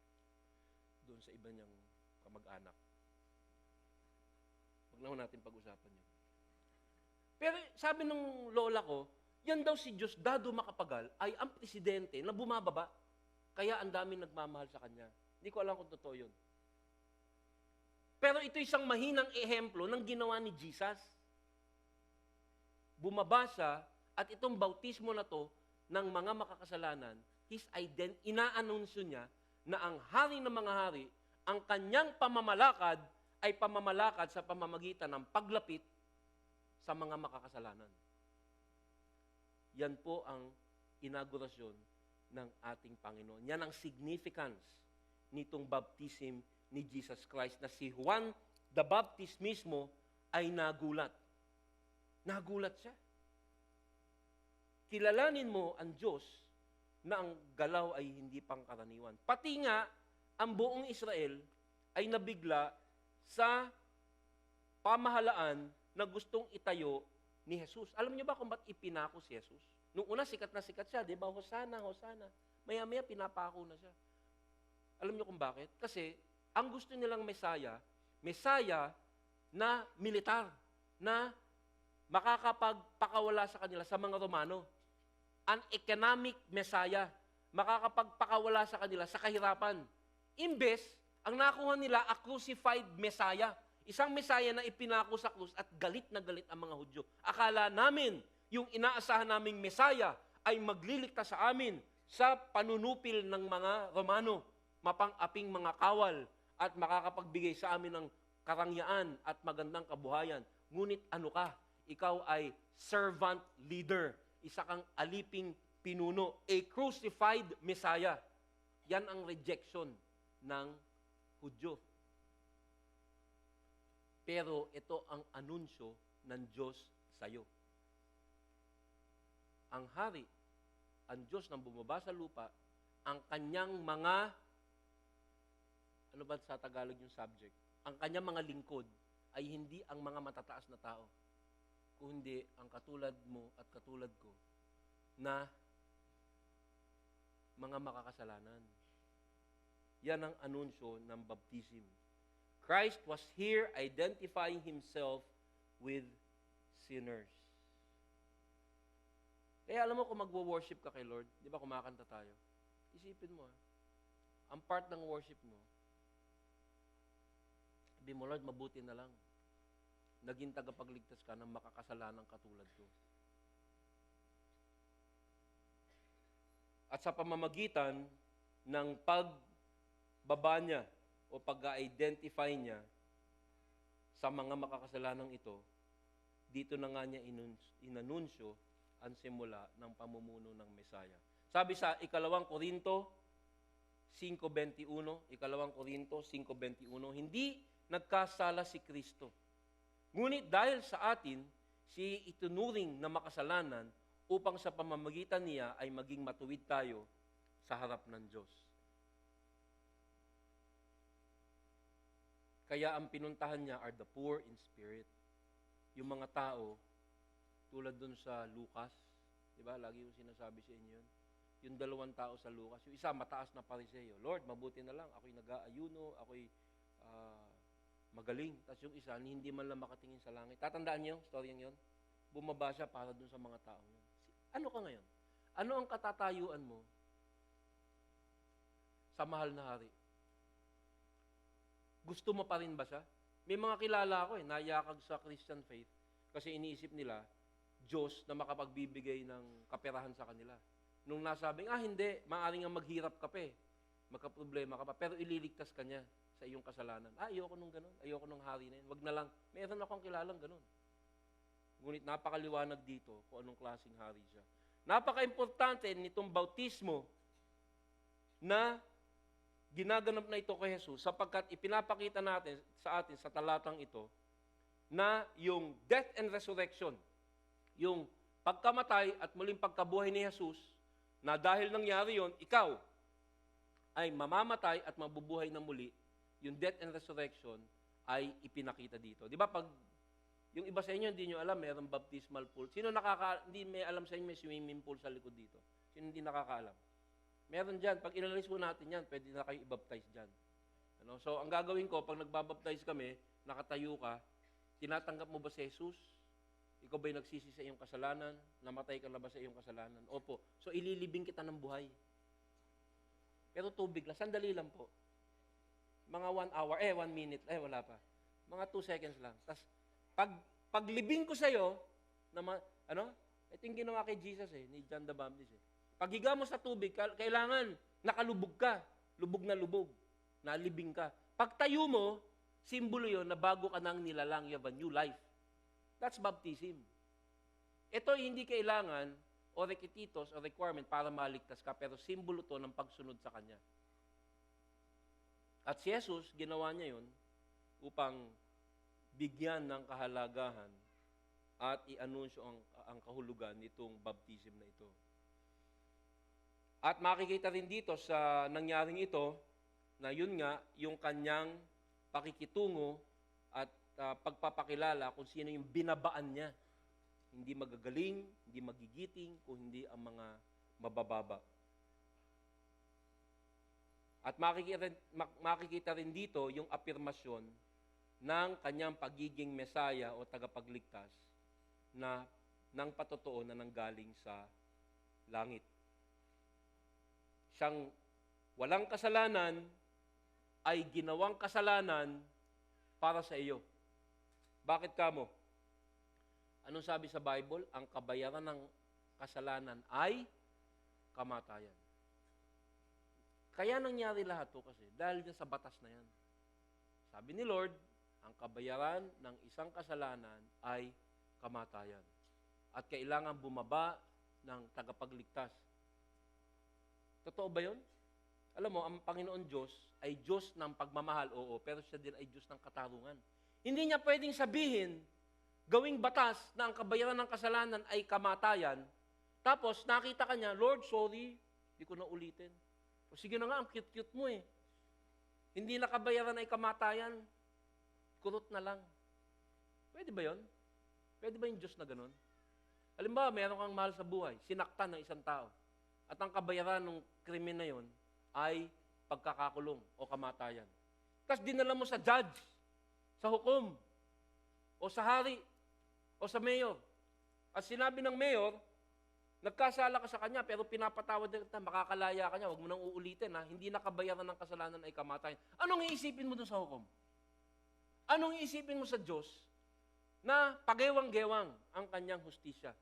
doon sa iba niyang kamag-anak. Huwag na ho natin pag-usapan yun. Pero sabi ng lola ko, yan daw si Diosdado Macapagal ay ang presidente na bumababa. Kaya ang daming nagmamahal sa kanya. Hindi ko alam kung totoo yun. Pero ito isang mahinang ehemplo ng ginawa ni Jesus. Bumaba siya at itong bautismo na to ng mga makakasalanan, inaanunsyo niya na ang hari ng mga hari, ang kanyang pamamalakad ay pamamalakad sa pamamagitan ng paglapit sa mga makakasalanan. Yan po ang inaugurasyon ng ating Panginoon. Yan ang significance nitong baptism ni Jesus Christ na si Juan the Baptist mismo ay nagulat. Nagulat siya. Kilalanin mo ang Diyos na ang galaw ay hindi pangkaraniwan. Pati nga, ang buong Israel ay nabigla sa pamahalaan na gustong itayo ni Jesus. Alam niyo ba kung ba't ipinako si Jesus? Nung una, sikat na sikat siya, di ba? Hosana, Hosana. Maya-maya, pinapako na siya. Alam niyo kung bakit? Kasi, ang gusto nilang Mesaya na militar, na makakapagpakawala sa kanila sa mga Romano. An economic Messiah, makakapagpakawala sa kanila sa kahirapan. Imbes, ang nakuha nila, a crucified Messiah. Isang Messiah na ipinako sa krus at galit na galit ang mga Hudyo. Akala namin, yung inaasahan naming Messiah ay magliligtas sa amin sa panunupil ng mga Romano, mapang-aping mga kawal at makakapagbigay sa amin ng karangyaan at magandang kabuhayan. Ngunit ano ka? Ikaw ay servant leader. Isa kang aliping pinuno. A crucified Messiah. Yan ang rejection ng Hudyo. Pero ito ang anunsyo ng Diyos sa iyo. Ang hari, ang Diyos nang bumaba sa lupa, ang kanyang mga, ano ba sa Tagalog yung subject? Ang kanyang mga lingkod ay hindi ang mga matataas na tao. kundi ang katulad mo at katulad ko na mga makakasalanan. Yan ang anunsyo ng baptism. Christ was here identifying himself with sinners. Kaya alam mo kung magwo-worship ka kay Lord, di ba kumakanta tayo? Isipin mo ang part ng worship mo, sabi mo, Lord, mabuti na lang. Naging tagapagligtas ka ng makakasalanang katulad ko. At sa pamamagitan ng pagbaba niya o pag-identify niya sa mga makakasalanang ito, dito na nga niya inanunsyo ang simula ng pamumuno ng Mesaya. Sabi sa ikalawang Korinto 5:21, ikalawang Korinto 5:21, hindi nagkasala si Kristo. Ngunit dahil sa atin, si itunuring na makasalanan upang sa pamamagitan niya ay maging matuwid tayo sa harap ng Diyos. Kaya ang pinuntahan niya are the poor in spirit. Yung mga tao, tulad dun sa Lucas, di ba? Lagi yung sinasabi sa inyo yun. Yung dalawang tao sa Lucas, yung isa mataas na Pariseo, Lord, mabuti na lang, ako'y nag-aayuno, ako'y magaling. Tapos yung isa, hindi man lang makatingin sa langit. Tatandaan niyo, storyang yun? Bumaba siya para dun sa mga tao yun. Ano ka ngayon? Ano ang katatayuan mo sa mahal na hari? Gusto mo pa rin ba siya? May mga kilala ako nayakag sa Christian faith kasi iniisip nila, Diyos na makapagbibigay ng kaperahan sa kanila. Nung nasabing, hindi, maaaring nga maghirap ka pa magkaproblema ka pa, pero ililigtas ka niya sa iyong kasalanan. Ayoko nung ganun, ayoko nung hari na yun. Wag na lang, meron akong kilalang ganun. Ngunit napakaliwanag dito kung anong klaseng hari siya. Napaka-importante nitong bautismo na ginaganap na ito kay Jesus sapagkat ipinapakita natin sa atin sa talatang ito na yung death and resurrection, yung pagkamatay at muling pagkabuhay ni Jesus, na dahil nangyari yon, ikaw ay mamamatay at mabubuhay na muli, yung death and resurrection ay ipinakita dito. Di ba pag yung iba sa inyo hindi nyo alam, mayroong baptismal pool. Sino hindi may alam sa inyo may swimming pool sa likod dito? Sino hindi nakakaalam? Meron dyan. Pag inalis po natin yan, pwede na kayo i-baptize dyan. Ano? So, ang gagawin ko, pag nagbabaptize kami, nakatayo ka, tinatanggap mo ba si Jesus? Ikaw ba'y nagsisi sa iyong kasalanan? Namatay ka na ba sa iyong kasalanan? Opo. So, ililibing kita ng buhay. Pero tubig lang. Sandali lang po. Mga 1 hour. 1 minute. Wala pa. Mga 2 seconds lang. Tapos, paglibing ko sa'yo, ito yung ginawa kay Jesus ni John the Baptist Paghiga mo sa tubig, kailangan nakalubog ka. Lubog na lubog. Nalibing ka. Pagtayo mo, simbolo yun na bago ka nang nilalang, you have a new life. That's baptism. Ito hindi kailangan o requisitos o requirement para maligtas ka, pero simbolo to ng pagsunod sa Kanya. At si Jesus, ginawa niya yun upang bigyan ng kahalagahan at i-anunsyo ang kahulugan nitong baptism na ito. At makikita rin dito sa nangyaring ito na yun nga, yung kanyang pakikitungo at pagpapakilala kung sino yung binabaan niya. Hindi magagaling, hindi magigiting, kung hindi ang mga mabababa. At makikita rin dito yung afirmasyon ng kanyang pagiging Mesaya o tagapagligtas na ng patotoo na nanggaling sa langit. Siyang walang kasalanan ay ginawang kasalanan para sa iyo. Bakit kamo? Anong sabi sa Bible? Ang kabayaran ng kasalanan ay kamatayan. Kaya nangyari lahat to kasi dahil din sa batas na yan. Sabi ni Lord, ang kabayaran ng isang kasalanan ay kamatayan. At kailangan bumaba ng tagapagligtas. Totoo ba yun? Alam mo, ang Panginoon Diyos ay Diyos ng pagmamahal, oo, pero siya din ay Diyos ng katarungan. Hindi niya pwedeng sabihin, gawing batas na ang kabayaran ng kasalanan ay kamatayan, tapos nakita ka niya, Lord, sorry, hindi ko na ulitin. O sige na nga, ang cute-cute mo Hindi na kabayaran ay kamatayan, kurot na lang. Pwede ba yun? Pwede ba yung Diyos na ganun? Halimbawa, meron kang mahal sa buhay, sinaktan ng isang tao, at ang kabayaran ng krimen na yon ay pagkakakulong o kamatayan. Tapos dinala mo sa judge, sa hukom, o sa hari, o sa mayor. At sinabi ng mayor, nagkasala ka sa kanya, pero pinapatawad na kita, makakalaya ka niya, huwag mo nang uulitin, ha? Hindi nakabayaran ng kasalanan ay kamatayan. Anong iisipin mo dun sa hukom? Anong iisipin mo sa Diyos na pagewang-gewang ang kanyang hustisya?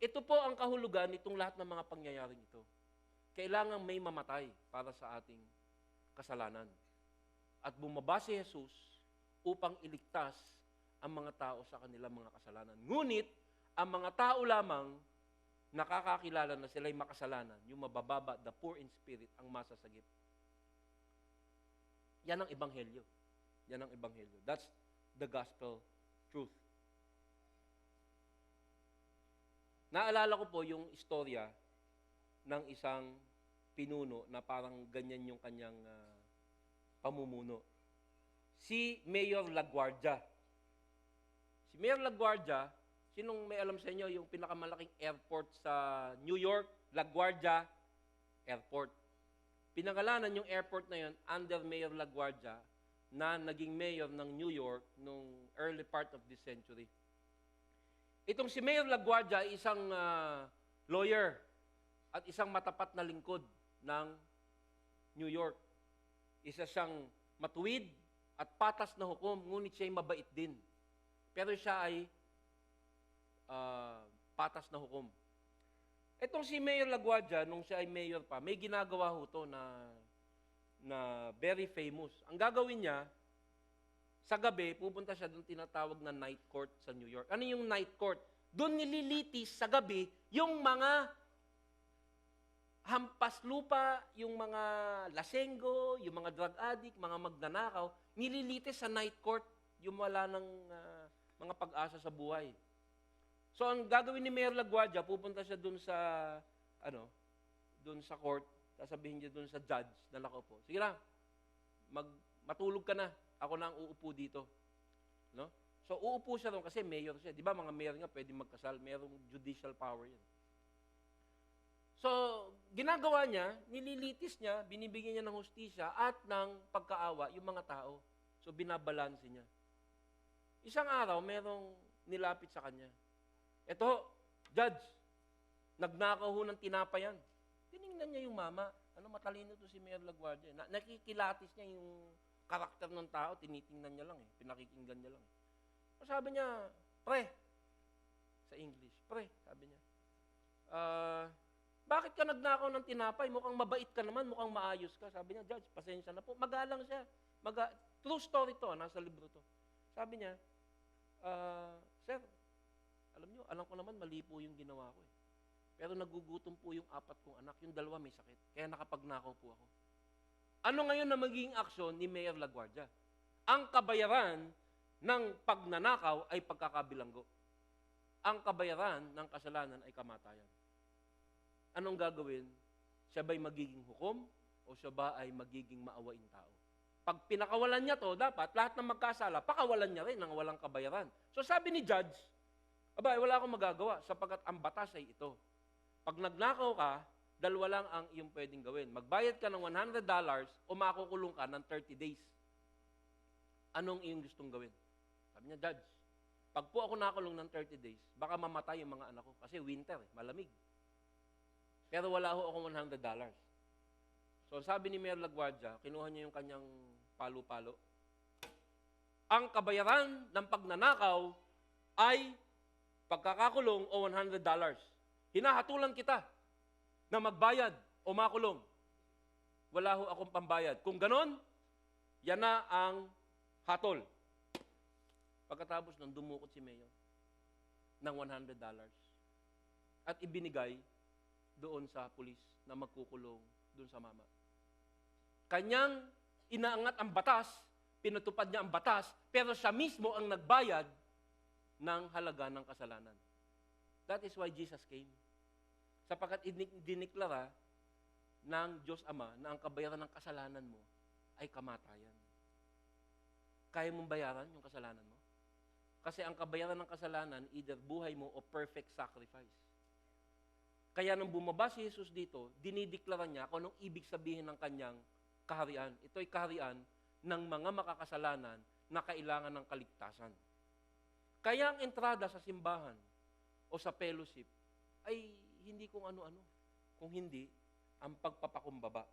Ito po ang kahulugan nitong lahat ng mga pangyayaring ito. Kailangang may mamatay para sa ating kasalanan. At bumaba si Jesus upang iligtas ang mga tao sa kanilang mga kasalanan. Ngunit, ang mga tao lamang nakakakilala na sila'y makasalanan, yung mabababa, the poor in spirit, ang masasagip. Yan ang ebanghelyo. Yan ang ebanghelyo. That's the gospel truth. Naalala ko po yung istorya ng isang pinuno na parang ganyan yung kanyang pamumuno. Si Mayor LaGuardia. Si Mayor LaGuardia, sinong may alam sa inyo yung pinakamalaking airport sa New York? LaGuardia Airport. Pinangalanan yung airport na yun under Mayor LaGuardia na naging mayor ng New York nung early part of this century. Itong si Mayor LaGuardia ay isang lawyer at isang matapat na lingkod ng New York. Isa siyang matuwid at patas na hukom, ngunit siya ay mabait din. Pero siya ay patas na hukom. Itong si Mayor LaGuardia, nung siya ay mayor pa, may ginagawa ho to na very famous. Ang gagawin niya, sa gabi, pupunta siya doon tinatawag na night court sa New York. Ano yung night court? Doon nililitis sa gabi yung mga hampas lupa, yung mga lasenggo, yung mga drug addict, mga magnanakaw, nililitis sa night court yung wala ng mga pag-asa sa buhay. So, ang gagawin ni Mayor LaGuardia, pupunta siya doon sa, doon sa court, sasabihin niya doon sa judge na nakaupo, sige na, matulog ka na. Ako na ang uupo dito. No? So, uupo siya doon kasi mayor siya. Di ba mga mayor nga pwede magkasal? Merong judicial power yan. So, ginagawa niya, nililitis niya, binibigyan niya ng hustisya at ng pagkaawa yung mga tao. So, binabalanse niya. Isang araw, merong nilapit sa kanya. Eto, judge, nagnakaw ho ng tinapay yan. Tinignan niya yung mama. Matalino to si Mayor LaGuardia. Nakikilatis niya yung karakter ng tao, tinitingnan niya lang pinakikinggan niya lang. So sabi niya, pre, sa English, pre, sabi niya, bakit ka nagnakaw ng tinapay? Mukhang mabait ka naman, mukhang maayos ka. Sabi niya, judge, pasensya na po. Magalang siya. True story to, nasa libro to. Sabi niya, sir, alam ko naman mali po yung ginawa ko. Pero nagugutom po yung 4 kong anak, yung 2 may sakit. Kaya nakapagnakaw po ako. Ano ngayon na magiging aksyon ni Mayor LaGuardia? Ang kabayaran ng pagnanakaw ay pagkakabilanggo. Ang kabayaran ng kasalanan ay kamatayan. Anong gagawin? Siya ba'y magiging hukom o siya ba ay magiging maawaing tao? Pag pinakawalan niya to, dapat lahat ng magkasala, pakawalan niya rin ng walang kabayaran. So sabi ni judge, wala akong magagawa sapagkat ang batas ay ito. Pag nagnakaw ka, 2 lang ang iyong pwedeng gawin. Magbayad ka ng $100 o makukulong ka ng 30 days. Anong iyong gustong gawin? Sabi niya, judge, pag po ako nakulong ng 30 days, baka mamatay yung mga anak ko. Kasi winter, malamig. Pero wala ho akong $100. So sabi ni Mayor LaGuardia, kinuha niya yung kanyang palo-palo. Ang kabayaran ng pagnanakaw ay pagkakakulong o $100. Hinahatulan kita na magbayad o makulong. Wala ho akong pambayad. Kung ganon, yan na ang hatol. Pagkatapos nang dumukot si Mayor ng $100 at ibinigay doon sa pulis na magkukulong doon sa mama. Kanyang inaangat ang batas, pinatupad niya ang batas, pero siya mismo ang nagbayad ng halaga ng kasalanan. That is why Jesus came. Sapagkat diniklara ng Diyos Ama na ang kabayaran ng kasalanan mo ay kamatayan. Kaya mong bayaran yung kasalanan mo? Kasi ang kabayaran ng kasalanan, either buhay mo o perfect sacrifice. Kaya nung bumaba si Jesus dito, dinideklara niya kung anong ibig sabihin ng kanyang kaharian. Ito'y kaharian ng mga makakasalanan na kailangan ng kaligtasan. Kaya ang entrada sa simbahan o sa fellowship ay hindi kung ano-ano, kung hindi ang pagpapakumbaba.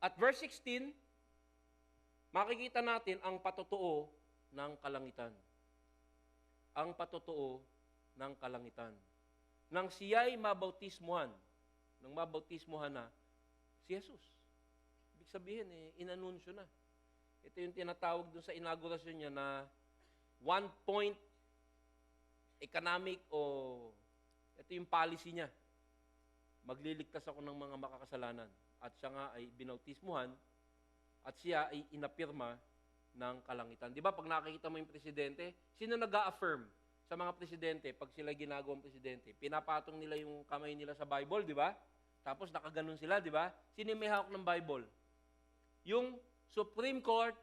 At verse 16, makikita natin ang patotoo ng kalangitan. Ang patotoo ng kalangitan. Nang siya'y mabautismuhan, nang mabautismuhan na si Jesus. Ibig sabihin, inanunsyo na. Ito yung tinatawag doon sa inaugurasyon niya na one-point economic o ito yung policy niya. Magliligtas ako ng mga makakasalanan. At siya nga ay binautismuhan at siya ay inapirma ng kalangitan. Di ba pag nakikita mo yung presidente, sino nag-a-affirm sa mga presidente pag sila ginagawang presidente? Pinapatong nila yung kamay nila sa Bible, di ba? Tapos nakaganon sila, di ba? Sino yung may hawak ng Bible? Yung Supreme Court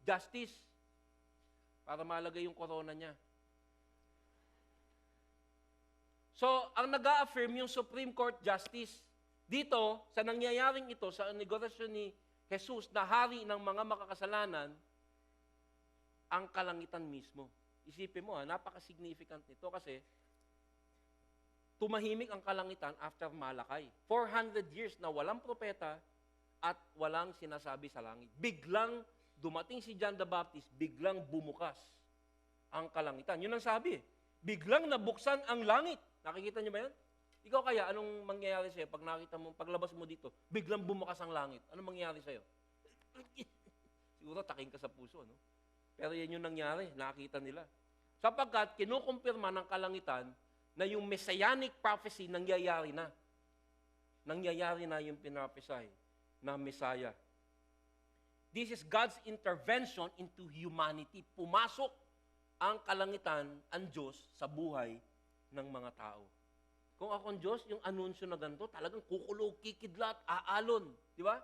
Justice para malagay yung corona niya. So, ang nag-a-affirm yung Supreme Court Justice. Dito, sa nangyayaring ito, sa negosasyon ni Jesus na hari ng mga makakasalanan, ang kalangitan mismo. Isipin mo, napaka-significant nito kasi tumahimik ang kalangitan after Malakay. 400 years na walang propeta at walang sinasabi sa langit. Biglang dumating si John the Baptist, biglang bumukas ang kalangitan. Yun ang sabi. Biglang nabuksan ang langit. Nakikita niyo ba yan? Ikaw kaya, anong mangyayari sa'yo pag nakita mo, paglabas mo dito, biglang bumukas ang langit? Anong mangyayari sa'yo? Siguro taking ka sa puso, no? Pero yan yung nangyari, nakita nila. Sapagkat kinukumpirma ng kalangitan na yung messianic prophecy nangyayari na. Nangyayari na yung pinaprophesy na Messiah. This is God's intervention into humanity. Pumasok ang kalangitan, ang Diyos, sa buhay ng mga tao. Kung akong Diyos, yung anunsyo na ganito, talagang kukulog, kikidlat, aalon. Di ba?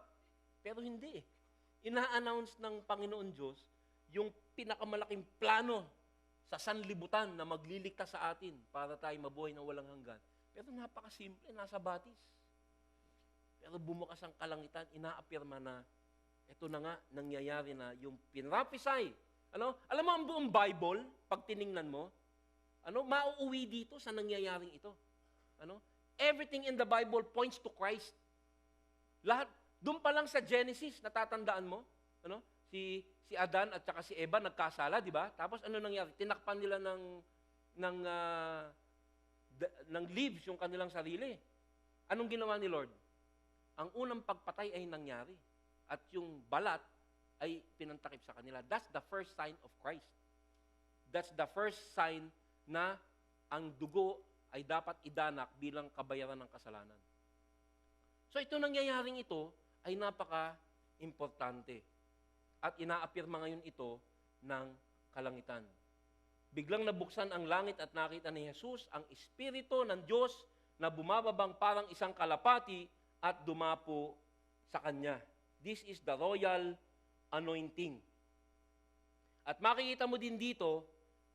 Pero hindi. Ina-announce ng Panginoon Diyos yung pinakamalaking plano sa sanlibutan na magliligtas sa atin para tayo mabuhay na walang hanggan. Pero napakasimple, nasa batis. Pero bumukas ang kalangitan, inaapirma na ito na nga, nangyayari na yung pinrapisay. Alam mo ang buong Bible, pag tiningnan mo, mauuwi dito sa nangyayaring ito. Everything in the Bible points to Christ. Lahat, doon pa lang sa Genesis, natatandaan mo, si Adan at saka si Eva nagkasala, di ba? Tapos ano nangyari? Tinakpan nila ng leaves yung kanilang sarili. Anong ginawa ni Lord? Ang unang pagpatay ay nangyari. At yung balat ay pinantakip sa kanila. That's the first sign of Christ. That's the first sign na ang dugo ay dapat idanak bilang kabayaran ng kasalanan. So ito nangyayaring ito ay napaka-importante. At inaapirma ngayon ito ng kalangitan. Biglang nabuksan ang langit at nakita ni Jesus ang Espiritu ng Diyos na bumababang parang isang kalapati at dumapo sa Kanya. This is the royal anointing. At makikita mo din dito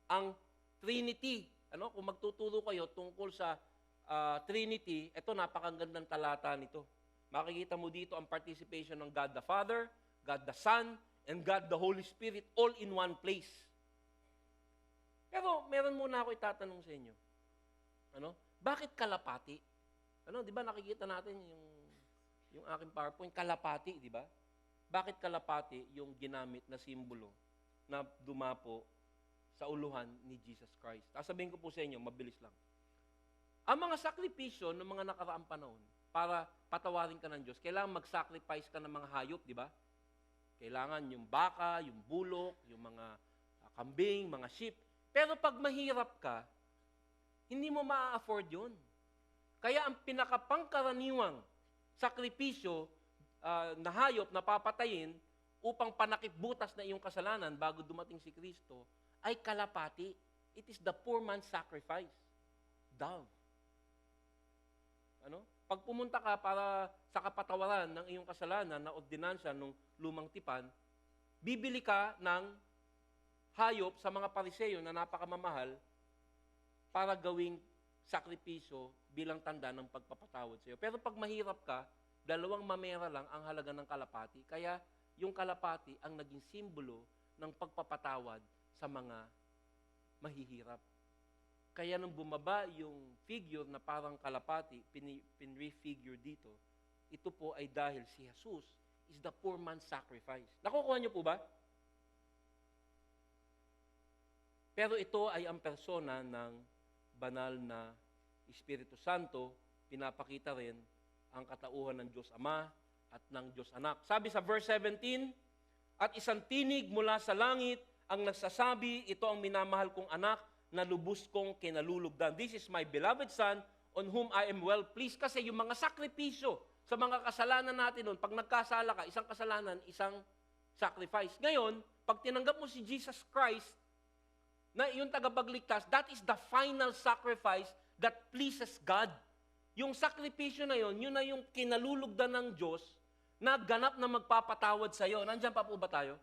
ang Trinity. Kung magtuturo kayo tungkol sa Trinity, ito napakagandang talata nito. Makikita mo dito ang participation ng God the Father, God the Son, and God the Holy Spirit all in one place. Pero meron muna ako itatanong sa inyo. Bakit kalapati? Di ba nakikita natin yung aking PowerPoint, kalapati, di ba? Bakit kalapati yung ginamit na simbolo na dumapo sa uluhan ni Jesus Christ? Sasabihin ko po sa inyo, mabilis lang. Ang mga sakripisyo ng mga nakaraang panahon para patawarin ka ng Diyos, kailangan mag-sacrifice ka ng mga hayop, di ba? Kailangan yung baka, yung bulok, yung mga kambing, mga sheep. Pero pag mahirap ka, hindi mo ma-afford yun. Kaya ang pinakapangkaraniwang sakripisyo na hayop na papatayin upang panakipbutas na iyong kasalanan bago dumating si Kristo ay kalapati. It is the poor man's sacrifice. Dove. Pag pumunta ka para sa kapatawaran ng iyong kasalanan na ordinansya ng lumang tipan, bibili ka ng hayop sa mga Pariseo na napakamamahal para gawing sakripisyo bilang tanda ng pagpapatawad sa iyo. Pero pag mahirap ka, 2 mamera lang ang halaga ng kalapati. Kaya yung kalapati ang naging simbolo ng pagpapatawad sa mga mahihirap. Kaya nung bumaba yung figure na parang kalapati, pinrefigure dito, ito po ay dahil si Jesus is the poor man's sacrifice. Nakukuha niyo po ba? Pero ito ay ang persona ng banal na Espiritu Santo, pinapakita rin ang katauhan ng Diyos Ama at ng Diyos Anak. Sabi sa verse 17, at isang tinig mula sa langit ang nagsasabi, ito ang minamahal kong anak na lubos kong kinalulugdan. This is my beloved Son on whom I am well pleased. Kasi yung mga sakripisyo sa mga kasalanan natin noon, pag nagkasala ka, isang kasalanan, isang sacrifice. Ngayon, pag tinanggap mo si Jesus Christ, na yung tagapagligtas, that is the final sacrifice that pleases God. Yung sakripisyo na yun na yung kinalulugdan ng Diyos na ganap na magpapatawad sa iyo. Nandiyan pa po ba tayo?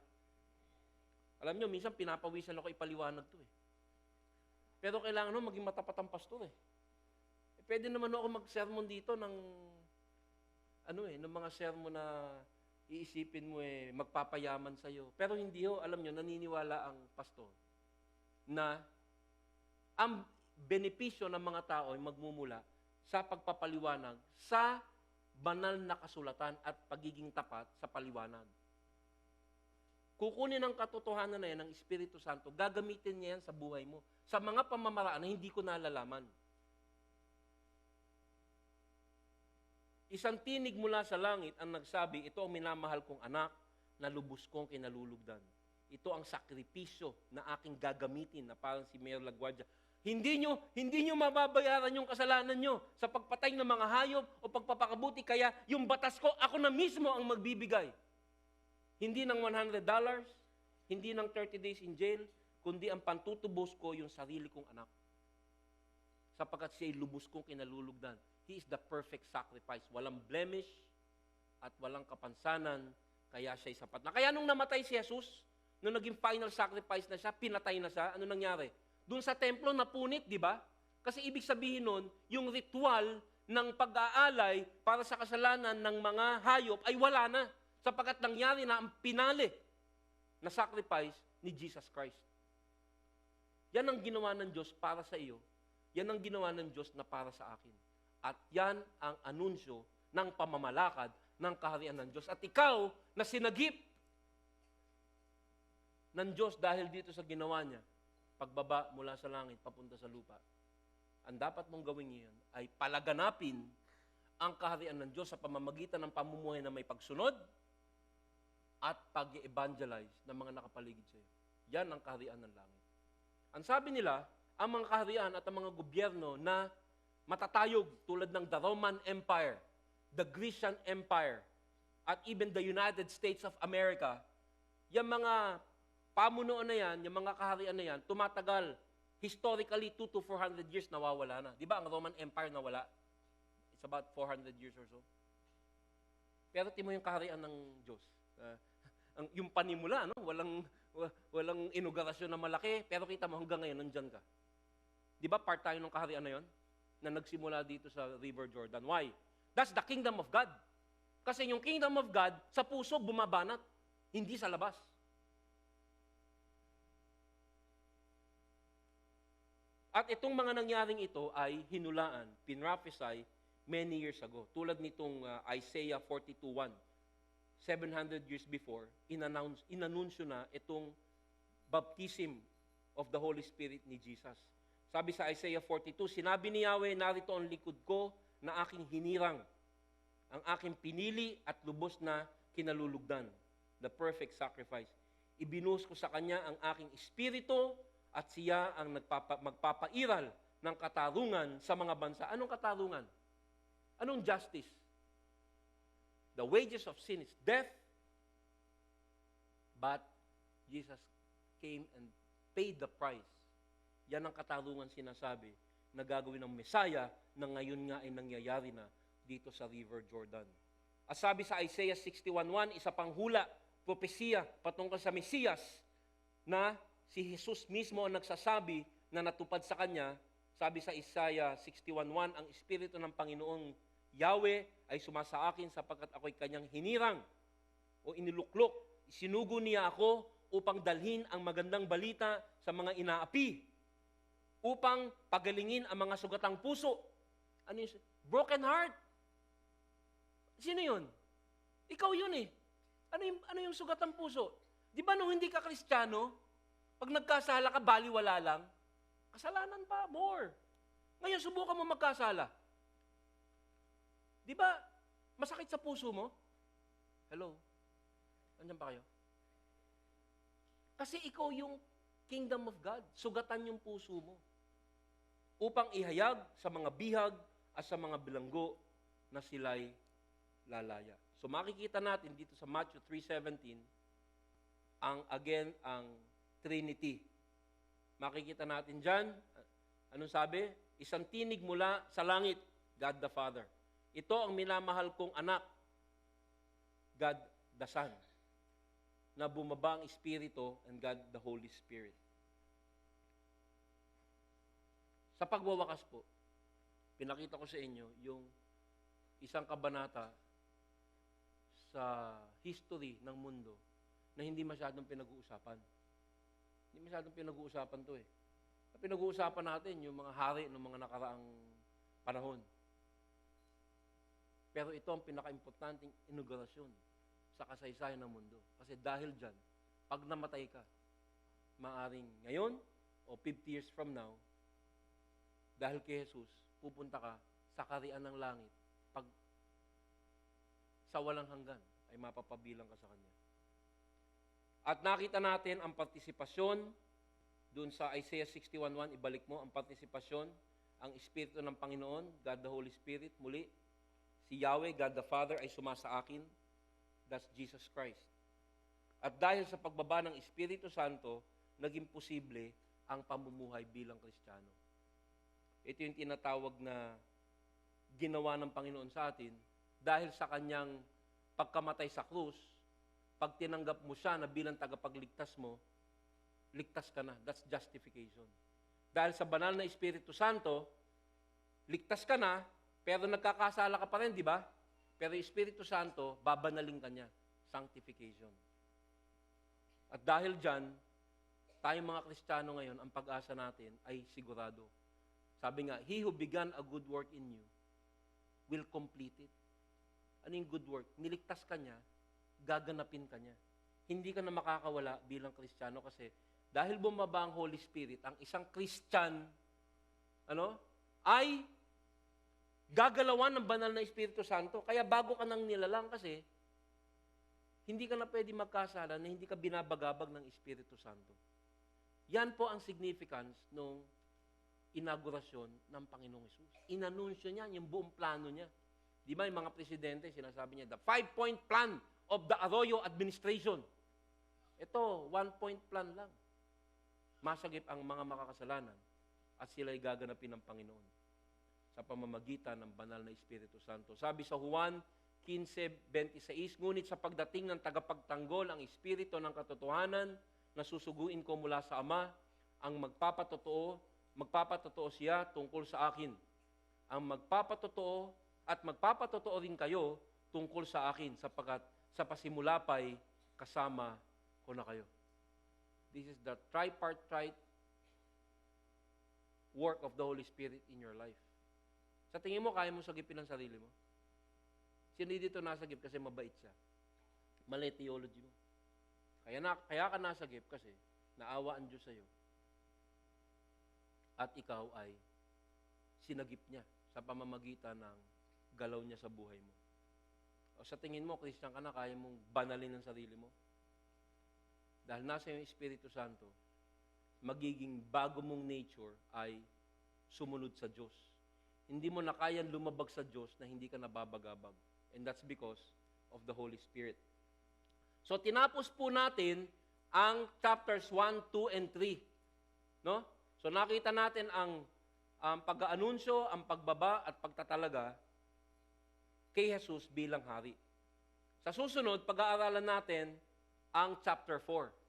Alam nyo, minsan pinapawisan ako ipaliwanag to eh. Pero kailangan mo maging matapat ang pastor eh. Pwede naman ako mag-sermon dito ng ng mga sermon na iisipin mo magpapayaman sa iyo. Pero hindi ho, alam nyo, naniniwala ang pastor na ang benepisyo ng mga tao ay magmumula sa pagpapaliwanag sa banal na kasulatan at pagiging tapat sa paliwanag. Kukunin ang katotohanan na yan ng Espiritu Santo, gagamitin niya yan sa buhay mo, sa mga pamamaraan na hindi ko nalalaman. Isang tinig mula sa langit ang nagsabi, ito ang minamahal kong anak na lubos kong kinalulugdan. Ito ang sakripisyo na aking gagamitin na parang si Mayor LaGuardia. Hindi nyo mababayaran yung kasalanan nyo sa pagpatay ng mga hayop o pagpapakabuti. Kaya yung batas ko, ako na mismo ang magbibigay. Hindi ng $100, hindi ng 30 days in jail, kundi ang pantutubos ko yung sarili kong anak. Sapagkat siya'y lubos kong kinalulugdan. He is the perfect sacrifice. Walang blemish at walang kapansanan, kaya siya'y sapat na. Kaya nung namatay si Jesus, nung naging final sacrifice na siya, pinatay na siya, ano nangyari? Doon sa templo, napunit, di ba? Kasi ibig sabihin nun, yung ritual ng pag-aalay para sa kasalanan ng mga hayop ay wala na. Sapagkat nangyari na ang pinali na sacrifice ni Jesus Christ. Yan ang ginawa ng Diyos para sa iyo. Yan ang ginawa ng Diyos na para sa akin. At yan ang anunsyo ng pamamalakad ng kaharian ng Diyos. At ikaw na sinagip ng Diyos dahil dito sa ginawa niya, pagbaba mula sa langit, papunta sa lupa. Ang dapat mong gawin ngayon ay palaganapin ang kaharian ng Diyos sa pamamagitan ng pamumuhay na may pagsunod at pag-evangelize ng mga nakapaligid sa iyo. Yan ang kaharian ng langit. Ang sabi nila, ang mga kaharian at ang mga gobyerno na matatayog tulad ng the Roman Empire, the Grecian Empire, at even the United States of America, yung mga pamunuan na yan, yung mga kaharian na yan, tumatagal, historically, 200 to 400 years nawawala na. Di ba ang Roman Empire nawala? It's about 400 years or so. Pero timo yung kaharian ng Diyos. Yung panimula, no? Walang inaugurasyon na malaki, pero kita mo hanggang ngayon, nandyan ka. Di ba part tayo ng kaharian na yon? Na nagsimula dito sa River Jordan. Why? That's the kingdom of God. Kasi yung kingdom of God, sa puso bumabanat, hindi sa labas. At itong mga nangyaring ito ay hinulaan, pinrophesy many years ago. Tulad nitong Isaiah 42:1. 700 years before, inanunsyo na itong baptism of the Holy Spirit ni Jesus. Sabi sa Isaiah 42, sinabi ni Yahweh, narito ang likod ko na aking hinirang, ang aking pinili at lubos na kinalulugdan, the perfect sacrifice. Ibinuhos ko sa kanya ang aking espiritu at siya ang magpapairal ng katarungan sa mga bansa. Anong katarungan? Anong justice? The wages of sin is death, but Jesus came and paid the price. Yan ang katarungan sinasabi na gagawin ng Messiah na ngayon nga ay nangyayari na dito sa River Jordan. At sabi sa Isaiah 61:1, isa pang hula, propesiya patungkol sa Mesiyas na si Jesus mismo ang nagsasabi na natupad sa kanya. Sabi sa Isaiah 61:1, ang Espiritu ng Panginoong Yahweh ay sumasa akin sapagkat ako'y kanyang hinirang o iniluklok. Isinugo niya ako upang dalhin ang magandang balita sa mga inaapi, upang pagalingin ang mga sugatang puso. Ano yung broken heart? Sino yun? Ikaw yun eh. Ano yung sugatang puso? Di ba nung hindi ka Kristiyano, pag nagkasala ka, baliwala lang? Kasalanan pa, more. Ngayon, subukan mo magkasala. Di ba, masakit sa puso mo? Hello? Nandiyan pa kayo? Kasi ikaw yung kingdom of God. Sugatan yung puso mo. Upang ihayag sa mga bihag at sa mga bilanggo na sila'y lalaya. So makikita natin dito sa Matthew 3:17, ang Trinity. Makikita natin dyan, anong sabi? Isang tinig mula sa langit, God the Father. Ito ang minamahal kong anak, God the Son, na bumaba ang Espiritu and God the Holy Spirit. Sa pagwawakas po, pinakita ko sa inyo yung isang kabanata sa history ng mundo na hindi masyadong pinag-uusapan. Hindi masyadong pinag-uusapan to eh. Pinag-uusapan natin yung mga hari ng mga nakaraang panahon. Pero ito ang pinaka-importanting inaugurasyon sa kasaysayan ng mundo. Kasi dahil dyan, pag namatay ka, maaring ngayon o 50 years from now, dahil kay Jesus, pupunta ka sa kaharian ng langit. Pag sa walang hanggan, ay mapapabilang ka sa Kanya. At nakita natin ang partisipasyon doon sa Isaiah 61:1, ibalik mo ang partisipasyon, ang Espiritu ng Panginoon, God the Holy Spirit, muli, si Yahweh, God the Father, ay sumasa akin. That's Jesus Christ. At dahil sa pagbaba ng Espiritu Santo, naging posible ang pamumuhay bilang Kristiyano. Ito yung tinatawag na ginawa ng Panginoon sa atin dahil sa kanyang pagkamatay sa krus. Pag tinanggap mo siya na bilang tagapagligtas mo, ligtas ka na. That's justification. Dahil sa banal na Espiritu Santo, ligtas ka na, pero nagkakasala ka pa rin, di ba? Pero yung Espiritu Santo, babanaling ka niya. Sanctification. At dahil dyan, tayong mga Kristiyano ngayon, ang pag-asa natin ay sigurado. Sabi nga, He who began a good work in you will complete it. Ano yung good work? Niligtas ka niya, gaganapin ka niya. Hindi ka na makakawala bilang Kristiyano kasi dahil bumaba ang Holy Spirit, ang isang Christian, ay gagalawan ng banal na Espiritu Santo. Kaya bago ka nang nilalang kasi, hindi ka na pwede magkasala na hindi ka binabagabag ng Espiritu Santo. Yan po ang significance ng inaugurasyon ng Panginoong Hesus. Inanunsyo niya yung buong plano niya. Di ba yung mga presidente, sinasabi niya, the 5-point plan of the Arroyo administration. Ito, 1-point plan lang. Masagip ang mga makakasalanan at sila'y gaganapin ng Panginoon sa pamamagitan ng banal na Espiritu Santo. Sabi sa Juan 15:26, ngunit sa pagdating ng tagapagtanggol ang Espiritu ng katotohanan na susuguin ko mula sa Ama, ang magpapatotoo siya tungkol sa akin. Ang magpapatotoo at magpapatotoo rin kayo tungkol sa akin sapagkat sa pasimula pa'y kasama ko na kayo. This is the tripartite work of the Holy Spirit in your life. Sa tingin mo, kaya mo sagipin ang sarili mo? Sino dito nasagip kasi mabait siya? Mali theology mo. Kaya ka nasagip kasi naawa ang Diyos sa'yo. At ikaw ay sinagip niya sa pamamagitan ng galaw niya sa buhay mo. O sa tingin mo, Christian ka na, kaya mong banalin ang sarili mo? Dahil nasa yung Espiritu Santo, magiging bago mong nature ay sumunod sa Diyos. Hindi mo na kayang lumabag sa Diyos na hindi ka nababagabag. And that's because of the Holy Spirit. So, tinapos po natin ang chapters 1, 2, and 3. No? So, nakita natin ang pag-aanunsyo, ang pagbaba at pagtatalaga kay Jesus bilang hari. Sa susunod, pag-aaralan natin ang chapter 4.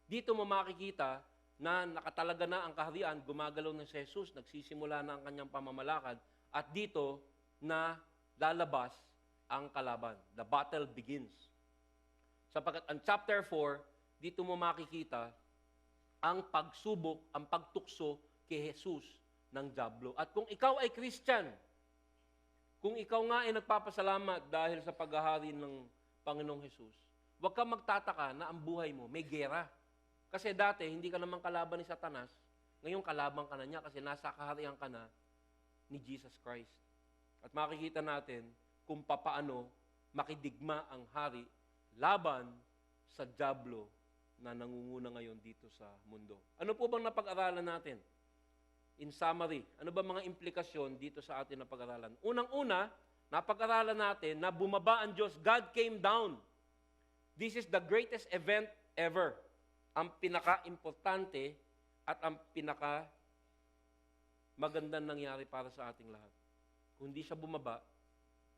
Dito mo makikita na nakatalaga na ang kaharian, gumagalaw na si Jesus, nagsisimula na ang kanyang pamamalakad, at dito na lalabas ang kalaban. The battle begins. Sapagkat ang chapter 4, dito mo makikita ang pagsubok, ang pagtukso kay Jesus ng dyablo. At kung ikaw ay Christian, kung ikaw nga ay nagpapasalamat dahil sa paghahari ng Panginoong Jesus, huwag kang magtataka na ang buhay mo may gera. Kasi dati, hindi ka naman kalaban ni Satanas, ngayon kalaban ka na niya kasi nasa kaharian ka na ni Jesus Christ. At makikita natin kung papaano makidigma ang hari laban sa dyablo na nangunguna ngayon dito sa mundo. Ano po bang napag-aralan natin? In summary, ano ba mga implikasyon dito sa atin na pag-aralan? Unang-una, napag-aralan natin na bumaba ang Diyos. God came down. This is the greatest event ever. Ang pinaka-importante at ang pinaka-magandang nangyari para sa ating lahat. Kung hindi siya bumaba,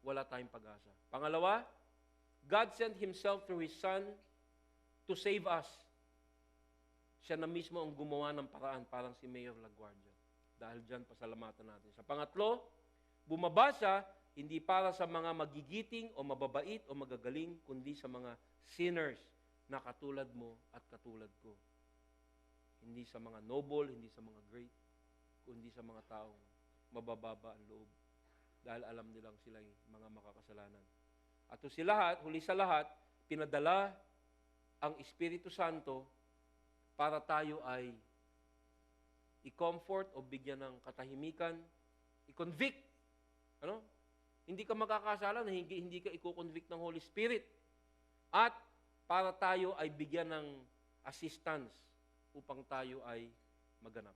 wala tayong pag-asa. Pangalawa, God sent Himself through His Son to save us. Siya na mismo ang gumawa ng paraan, parang si Mayor LaGuardia. Dahil dyan, pasalamatan natin. Sa pangatlo, bumaba siya, hindi para sa mga magigiting o mababait o magagaling, kundi sa mga sinners na katulad mo at katulad ko. Hindi sa mga noble, hindi sa mga great, kundi sa mga taong mabababa ang loob. Dahil alam nilang sila'y mga makakasalanan. At si lahat, huli sa lahat, pinadala ang Espiritu Santo para tayo ay i-comfort o bigyan ng katahimikan, i-convict. Ano? Hindi ka makakasala na hindi ka i-convict ng Holy Spirit. At para tayo ay bigyan ng assistance upang tayo ay maganap.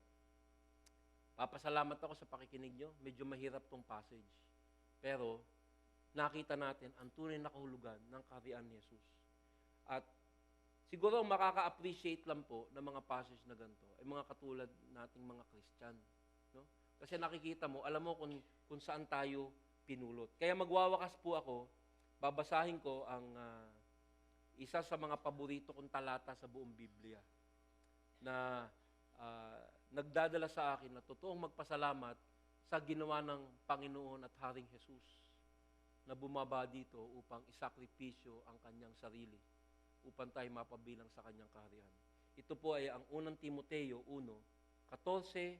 Papasalamat ako sa pakikinig nyo. Medyo mahirap tong passage. Pero nakita natin ang tunay na kahulugan ng kaharian ni Jesus. At siguro makaka-appreciate lang po ng mga passage na ganito ay mga katulad nating mga Christian. No? Kasi nakikita mo, alam mo kung saan tayo pinulot. Kaya magwawakas po ako, babasahin ko ang isa sa mga paborito kong talata sa buong Biblia na nagdadala sa akin na totoong magpasalamat sa ginawa ng Panginoon at Haring Jesus na bumaba dito upang isakripisyo ang kanyang sarili upang tayo mapabilang sa kanyang kaharian. Ito po ay ang unang Timoteo 1:14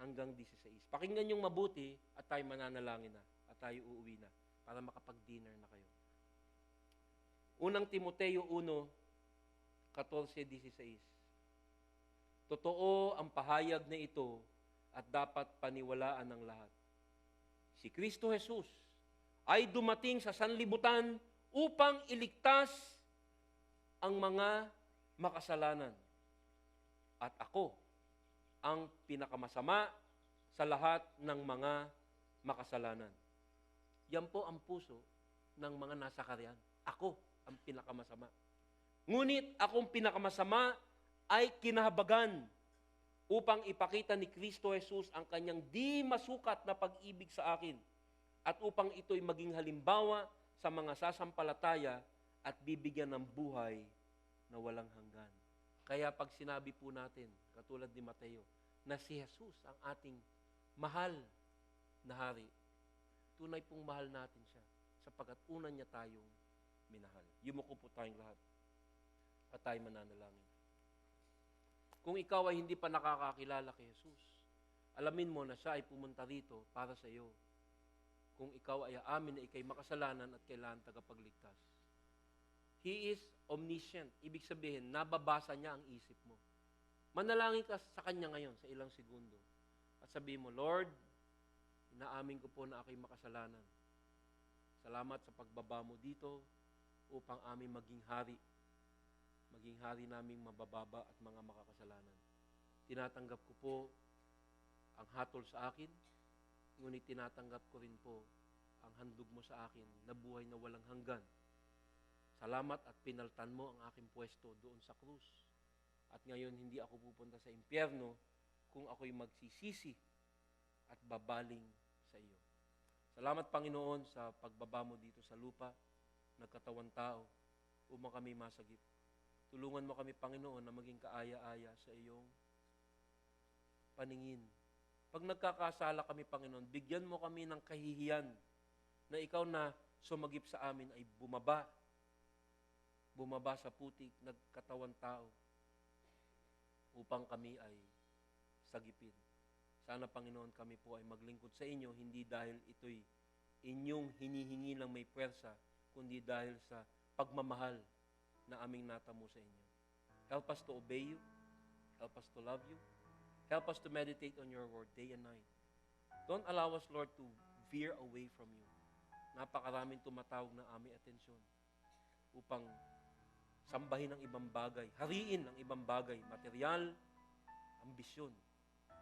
hanggang 16. Pakinggan niyong mabuti at tayo mananalangin na at tayo uuwi na para makapag-dinner na kayo. Unang Timoteo 1:14-16. Totoo ang pahayag na ito at dapat paniwalaan ng lahat. Si Kristo Jesus ay dumating sa sanlibutan upang iligtas ang mga makasalanan. At ako ang pinakamasama sa lahat ng mga makasalanan. Yan po ang puso ng mga nasa kaharian. Ako ang pinakamasama. Ngunit akong pinakamasama ay kinahabagan upang ipakita ni Kristo Jesus ang kanyang di masukat na pag-ibig sa akin at upang ito'y maging halimbawa sa mga sasampalataya at bibigyan ng buhay na walang hanggan. Kaya pag sinabi po natin, katulad ni Mateo, na si Jesus ang ating mahal na hari, tunay pong mahal natin siya sapagkat una niya tayong minahal. Yumuko po tayong lahat at tayo mananalangin. Kung ikaw ay hindi pa nakakakilala kay Jesus, alamin mo na siya ay pumunta rito para sa iyo. Kung ikaw ay aamin na ikay makasalanan at kailangan tagapagligtas. He is omniscient. Ibig sabihin, nababasa niya ang isip mo. Manalangin ka sa Kanya ngayon sa ilang segundo. At sabihin mo, Lord, inaamin ko po na ako'y makasalanan. Salamat sa pagbaba mo dito upang aming maging hari. Maging hari naming mabababa at mga makakasalanan. Tinatanggap ko po ang hatol sa akin, ngunit tinatanggap ko rin po ang handog mo sa akin na buhay na walang hanggan. Salamat at pinaltan mo ang aking pwesto doon sa krus. At ngayon hindi ako pupunta sa impyerno kung ako'y magsisisi at babaling sa iyo. Salamat Panginoon sa pagbaba mo dito sa lupa, nagkatawan tao, upang kami masagip. Tulungan mo kami Panginoon na maging kaaya-aya sa iyong paningin. Pag nagkakasala kami, Panginoon, bigyan mo kami ng kahihiyan na ikaw na sumagip sa amin ay bumaba sa putik, nagkatawan tao, upang kami ay sagipin. Sana, Panginoon, kami po ay maglingkod sa inyo, hindi dahil ito'y inyong hinihingi ng may puwersa, kundi dahil sa pagmamahal na aming natamo sa inyo. Help us to obey you. Help us to love you. Help us to meditate on your word day and night. Don't allow us, Lord, to veer away from you. Napakaraming tumatawag ng aming atensyon upang sambahin ang ibang bagay, hariin ang ibang bagay, material, ambisyon.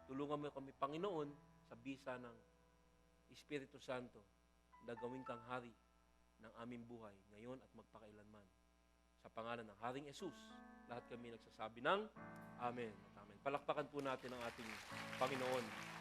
Tulungan mo kami, Panginoon, sa bisa ng Espiritu Santo na gawin kang hari ng aming buhay ngayon at magpakailanman. Sa pangalan ng Haring Jesus, lahat kami nagsasabi ng Amen at Amen. Palakpakan po natin ang ating Panginoon.